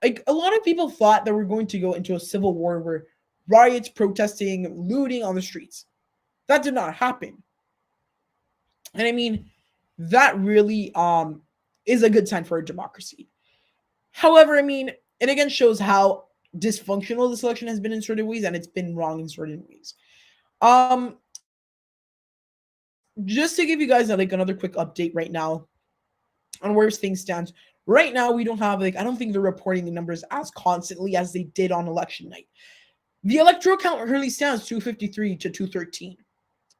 like a lot of people thought that we're going to go into a civil war where riots, protesting, looting on the streets. That did not happen. And I mean, that really is a good sign for a democracy. However, I mean, it again shows how dysfunctional this election has been in certain ways, and it's been wrong in certain ways. Just to give you guys like another quick update right now on where things stand. Right now, we don't have, like, I don't think they're reporting the numbers as constantly as they did on election night. The electoral count currently stands 253 to 213.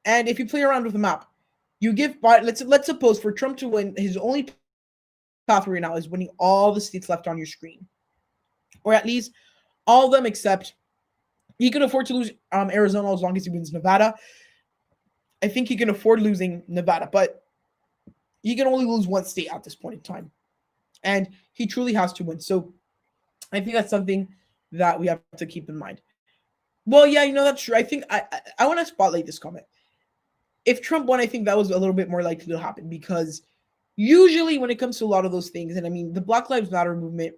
And if you play around with the map, you give, let's suppose for Trump to win, his only path right now is winning all the states left on your screen. Or at least all of them except he can afford to lose Arizona as long as he wins Nevada. I think he can afford losing Nevada, but he can only lose one state at this point in time. And he truly has to win. So I think that's something that we have to keep in mind. Well, yeah, that's true. I think I want to spotlight this comment. If Trump won, I think that was a little bit more likely to happen because usually when it comes to a lot of those things, and I mean, the Black Lives Matter movement,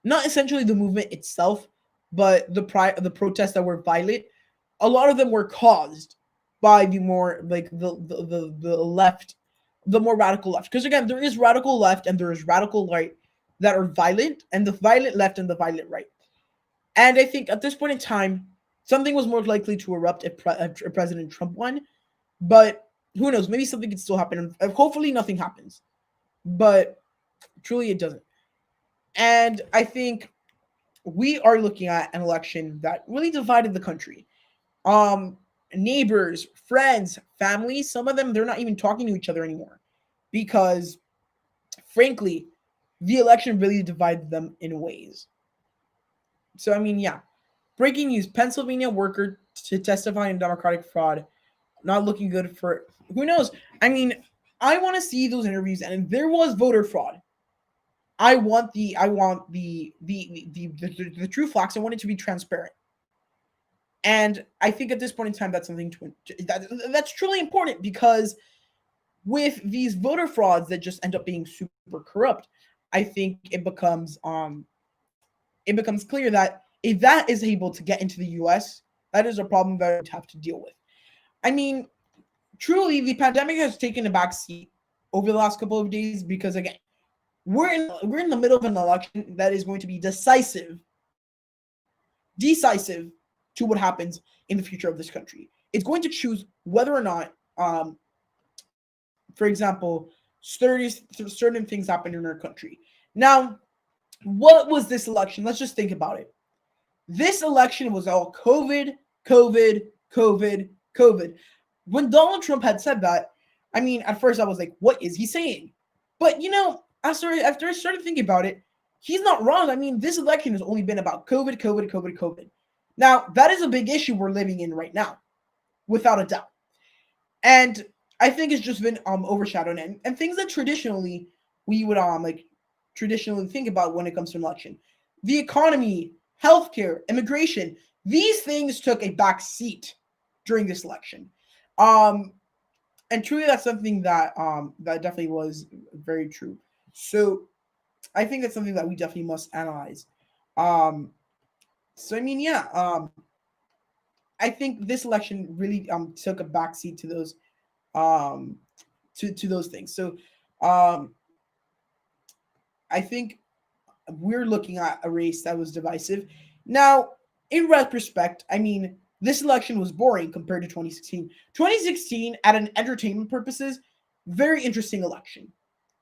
not essentially the movement itself, but the protests that were violent, a lot of them were caused by the more like the left, the more radical left. Because again, there is radical left and there is radical right that are violent, and the violent left and the violent right. And I think at this point in time, something was more likely to erupt if President Trump won. But who knows? Maybe something could still happen. Hopefully nothing happens. But truly it doesn't. And I think we are looking at an election that really divided the country. Neighbors, friends, families, some of them, they're not even talking to each other anymore because, frankly, the election really divided them in ways. So, I mean, yeah. Breaking news, Pennsylvania worker to testify in Democratic fraud. Not looking good for, who knows? I mean, I want to see those interviews, and there was voter fraud. I want the true facts. I want it to be transparent. And I think at this point in time, that's something that's truly important because with these voter frauds that just end up being super corrupt, I think it becomes clear that if that is able to get into the U.S., that is a problem that we have to deal with. I mean, truly, the pandemic has taken a back seat over the last couple of days because, again, we're in the middle of an election that is going to be decisive to what happens in the future of this country. It's going to choose whether or not, for example, certain things happen in our country. Now, what was this election? Let's just think about it. This election was all COVID. When Donald Trump had said that, I mean, at first I was like, what is he saying? But, after I started thinking about it, he's not wrong. I mean, this election has only been about COVID. Now, that is a big issue we're living in right now, without a doubt. And I think it's just been overshadowed and things that traditionally we would traditionally think about when it comes to an election. The economy, healthcare, immigration, these things took a back seat during this election. And truly that's something that that definitely was very true. So I think that's something that we definitely must analyze. So I mean, yeah, I think this election really took a backseat to those to those things. So I think we're looking at a race that was divisive. Now, in retrospect, I mean, this election was boring compared to 2016. 2016, at an entertainment purposes, very interesting election.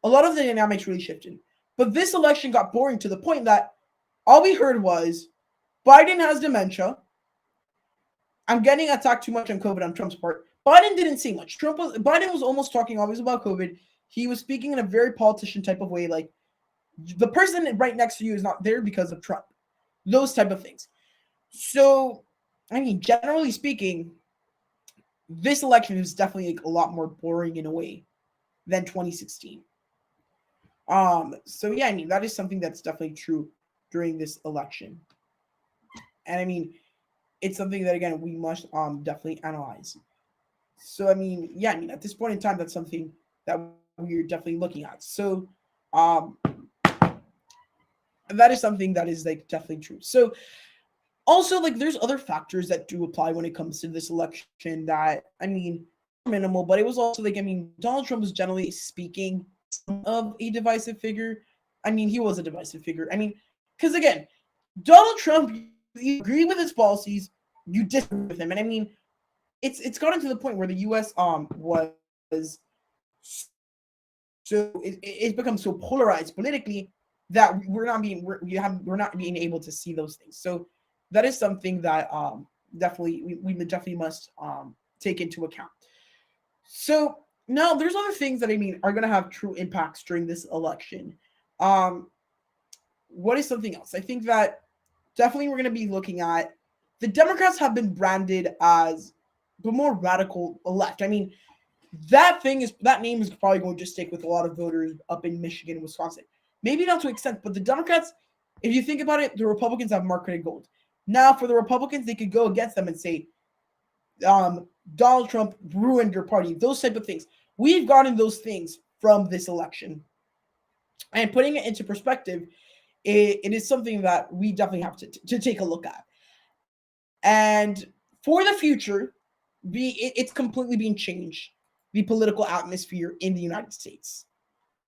A lot of the dynamics really shifted. But this election got boring to the point that all we heard was Biden has dementia. I'm getting attacked too much on COVID on Trump's part. Biden didn't say much. Biden was almost talking always about COVID. He was speaking in a very politician type of way, like the person right next to you is not there because of Trump. those type of things. So, I mean, generally speaking, this election is definitely like a lot more boring in a way than 2016. So yeah, I mean, that is something that's definitely true during this election. And I mean, it's something that again we must definitely analyze. So I mean, yeah, I mean, at this point in time, that's something that we're definitely looking at. So um that is something that is like definitely true. So also like there's other factors that do apply when it comes to this election that I mean minimal, but it was also like I mean Donald Trump was generally speaking of a divisive figure. I mean he was a divisive figure. I mean because again Donald Trump, you agree with his policies, you disagree with him, and I mean it's gotten to the point where the U.S. Was so it's become so polarized politically that we're not being able to see those things. So that is something that definitely we definitely must take into account. So now there's other things that I mean are going to have true impacts during this election. Um, what is something else? I think that definitely we're going to be looking at the Democrats have been branded as the more radical left. I mean, that name is probably going to stick with a lot of voters up in Michigan and Wisconsin. Maybe not to an extent, but the Democrats, if you think about it, the Republicans have marketed gold. Now, for the Republicans, they could go against them and say, Donald Trump ruined your party, those type of things. We've gotten those things from this election. And putting it into perspective, it is something that we definitely have to take a look at. And for the future, it's completely being changed, the political atmosphere in the United States.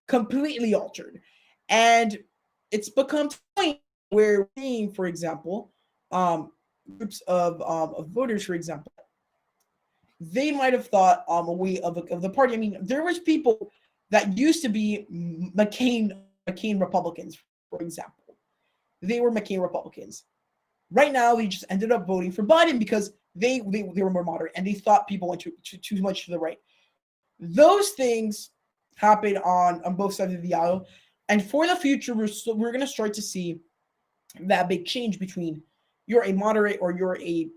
Completely altered. And it's become to a point where we're seeing, for example, groups of voters, for example, they might have thought a way of the party. I mean, there was people that used to be McCain Republicans, for example. They were McCain Republicans. Right now, they just ended up voting for Biden because they were more moderate and they thought people went too much to the right. Those things happen on both sides of the aisle. And for the future, we're going to start to see that big change between you're a moderate or you're a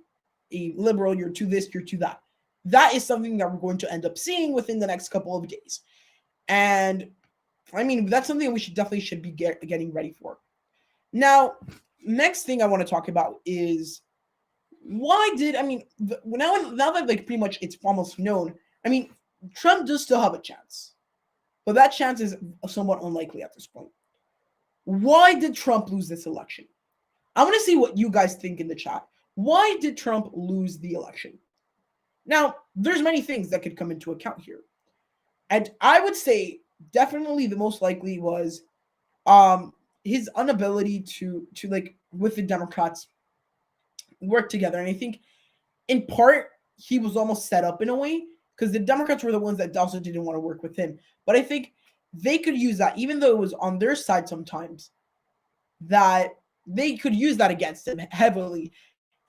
liberal, you're to this, you're to that. That is something that we're going to end up seeing within the next couple of days. And I mean, that's something we should be getting ready for. Now, next thing I want to talk about is why did, I mean, now that like pretty much it's almost known, I mean, Trump does still have a chance, but that chance is somewhat unlikely at this point. Why did Trump lose this election? I want to see what you guys think in the chat. Why did Trump lose the election? Now, there's many things that could come into account here. And I would say definitely the most likely was his inability to like with the Democrats work together. And I think in part he was almost set up in a way because the Democrats were the ones that also didn't want to work with him. But I think they could use that, even though it was on their side sometimes, that they could use that against him heavily.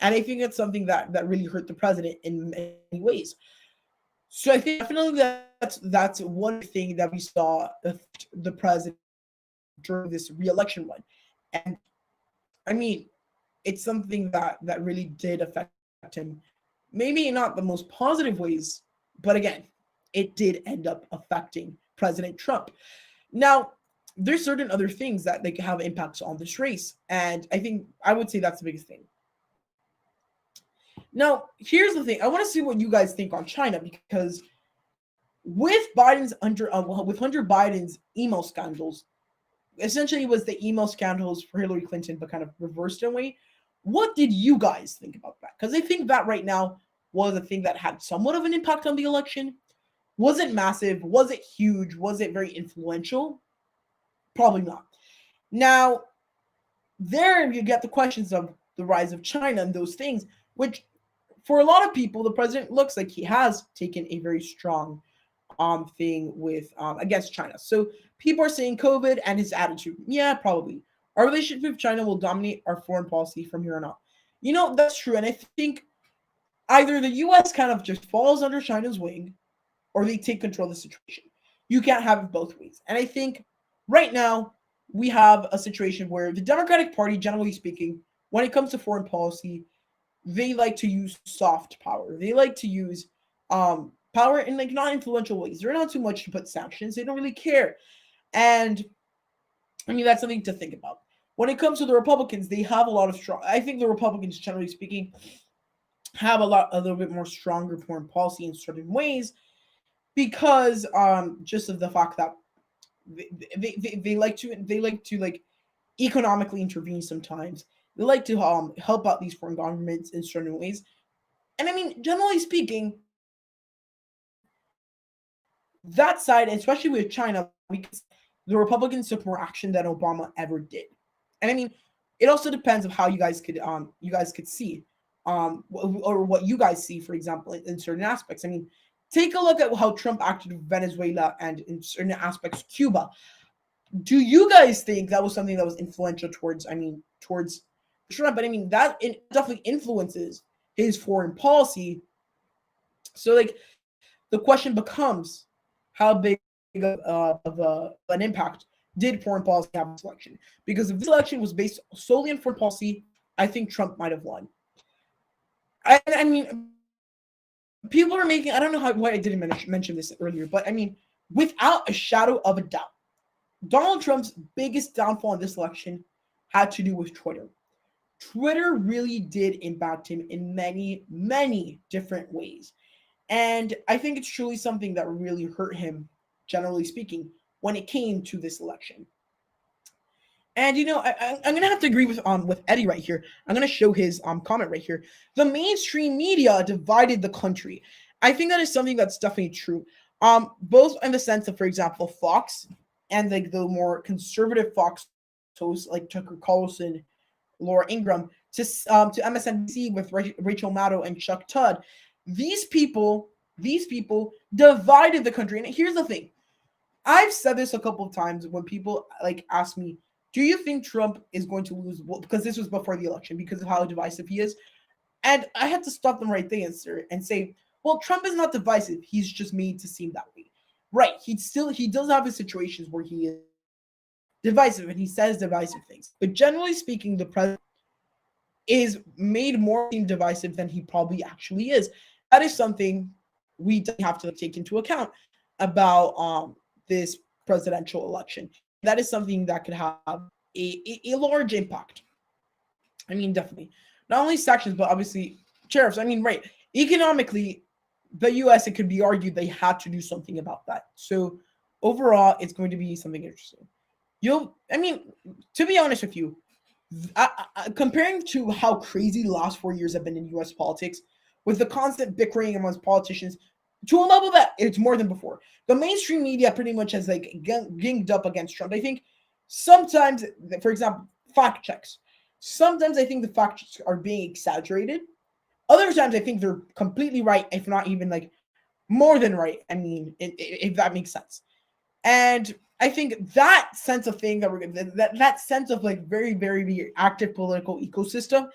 And I think it's something that really hurt the president in many ways. So I think definitely that's one thing that we saw the president during this re-election run. And I mean, it's something that really did affect him. Maybe not the most positive ways, but again, it did end up affecting President Trump. Now, there's certain other things that they have impacts on this race. And I would say that's the biggest thing. Now, here's the thing. I want to see what you guys think on China because with Hunter Biden's email scandals, essentially it was the email scandals for Hillary Clinton, but kind of reversed in a way. What did you guys think about that? Because I think that right now was a thing that had somewhat of an impact on the election. Was it massive? Was it huge? Was it very influential? Probably not. Now, there you get the questions of the rise of China and those things, which for a lot of people, the president looks like he has taken a very strong thing with against China. So people are saying COVID and his attitude. Yeah, probably. Our relationship with China will dominate our foreign policy from here on out. You know, that's true. And I think either the U.S. kind of just falls under China's wing or they take control of the situation. You can't have it both ways. And I think right now we have a situation where the Democratic Party, generally speaking, when it comes to foreign policy, they like to use soft power. They like to use power in like not influential ways. They're not too much to put sanctions. They don't really care. And I mean, that's something to think about. When it comes to the Republicans, they have a lot of strong. I think the Republicans, generally speaking, have a little bit more stronger foreign policy in certain ways because just of the fact that they like to like economically intervene sometimes. They like to help out these foreign governments in certain ways. And I mean, generally speaking, that side, especially with China, because the Republicans took more action than Obama ever did. And I mean, it also depends of how you guys could see or what you guys see, for example, in certain aspects. I mean, take a look at how Trump acted with Venezuela and in certain aspects Cuba. Do you guys think that was something that was influential towards? I mean, towards Trump, but I mean that it definitely influences his foreign policy. So, like, the question becomes, how big of an impact did foreign policy have on this election? Because if this election was based solely on foreign policy, I think Trump might have won. I mean, people are making. I don't know why I didn't mention this earlier, but I mean, without a shadow of a doubt, Donald Trump's biggest downfall in this election had to do with Twitter. Twitter really did impact him in many, many different ways. And I think it's truly something that really hurt him, generally speaking, when it came to this election. And I'm gonna have to agree with Eddie right here. I'm gonna show his comment right here. The mainstream media divided the country. I think that is something that's definitely true. Both in the sense of, for example, Fox and like the more conservative Fox hosts like Tucker Carlson, Laura Ingraham, to MSNBC with Rachel Maddow and Chuck Todd. These people divided the country. And here's the thing. I've said this a couple of times when people like ask me, do you think Trump is going to lose? Well, because this was before the election, because of how divisive he is. And I had to stop them right there and say, well, Trump is not divisive. He's just made to seem that way. Right. He does have his situations where he is divisive and he says divisive things. But generally speaking, the president is made more seem divisive than he probably actually is. That is something we have to take into account about this presidential election. That is something that could have a large impact. I mean, definitely. Not only sanctions, but obviously tariffs. I mean, right. Economically, the U.S., it could be argued they had to do something about that. So overall, it's going to be something interesting. To be honest with you, comparing to how crazy the last 4 years have been in U.S. politics, with the constant bickering amongst politicians, to a level that it's more than before. The mainstream media pretty much has like ganged up against Trump. I think sometimes, for example, fact checks. Sometimes I think the fact checks are being exaggerated. Other times I think they're completely right, if not even like more than right. I mean, if that makes sense. And I think that sense of thing that sense of like very, very, very active political ecosystem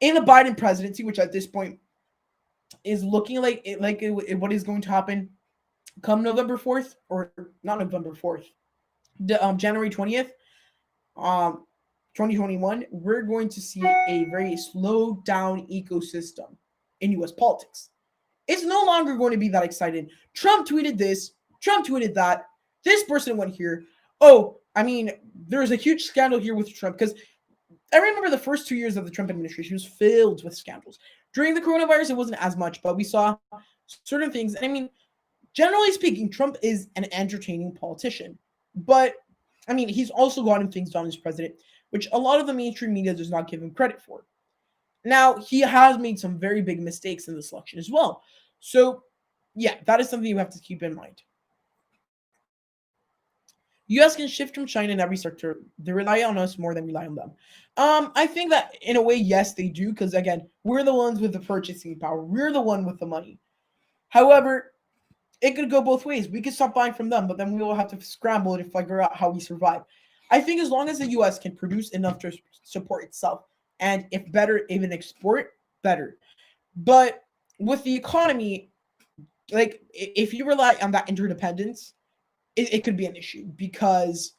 in the Biden presidency, which at this point is looking what is going to happen come November 4th, or not November 4th, January 20th, 2021, we're going to see a very slowed down ecosystem in U.S. politics. It's no longer going to be that excited. Trump tweeted this, Trump tweeted that, this person went here. Oh, I mean, there's a huge scandal here with Trump, because I remember the first 2 years of the Trump administration was filled with scandals. During the coronavirus, it wasn't as much, but we saw certain things. And I mean, generally speaking, Trump is an entertaining politician. But, I mean, he's also gotten things done as president, which a lot of the mainstream media does not give him credit for. Now, he has made some very big mistakes in this election as well. So, yeah, that is something you have to keep in mind. U.S. can shift from China in every sector. They rely on us more than we rely on them. I think that in a way, yes, they do, because again, we're the ones with the purchasing power. We're the one with the money. However, it could go both ways. We could stop buying from them, but then we will have to scramble to figure out how we survive. I think as long as the U.S. can produce enough to support itself, and if better, even export, better. But with the economy, like if you rely on that interdependence, it could be an issue, because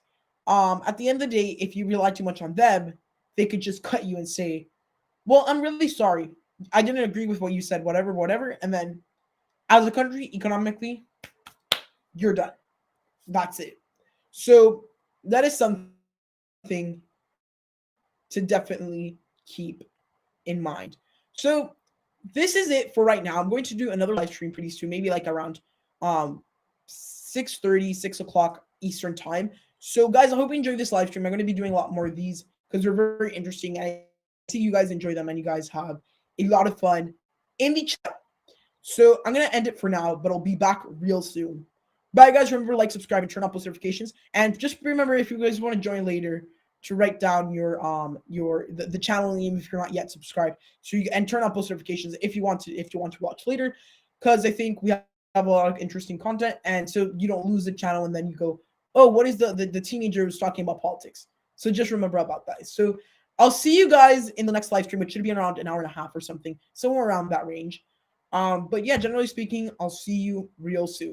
at the end of the day, if you rely too much on them, they could just cut you and say, well, I'm really sorry. I didn't agree with what you said, whatever. And then as a country, economically, you're done. That's it. So that is something to definitely keep in mind. So this is it for right now. I'm going to do another live stream pretty soon, maybe like around 6:30, 6 o'clock Eastern time. So guys, I hope you enjoyed this live stream. I'm going to be doing a lot more of these because they're very interesting. I see you guys enjoy them and you guys have a lot of fun in the chat. So I'm going to end it for now, but I'll be back real soon. Bye guys, remember to like, subscribe, and turn on post notifications. And just remember, if you guys want to join later, to write down the channel name if you're not yet subscribed, so you and turn on post notifications if you want to watch later, because I think we have a lot of interesting content, and so you don't lose the channel and then you go, oh, what is the teenager who's talking about politics? So just remember about that. So I'll see you guys in the next live stream, which should be around an hour and a half or something, somewhere around that range. But yeah, generally speaking, I'll see you real soon.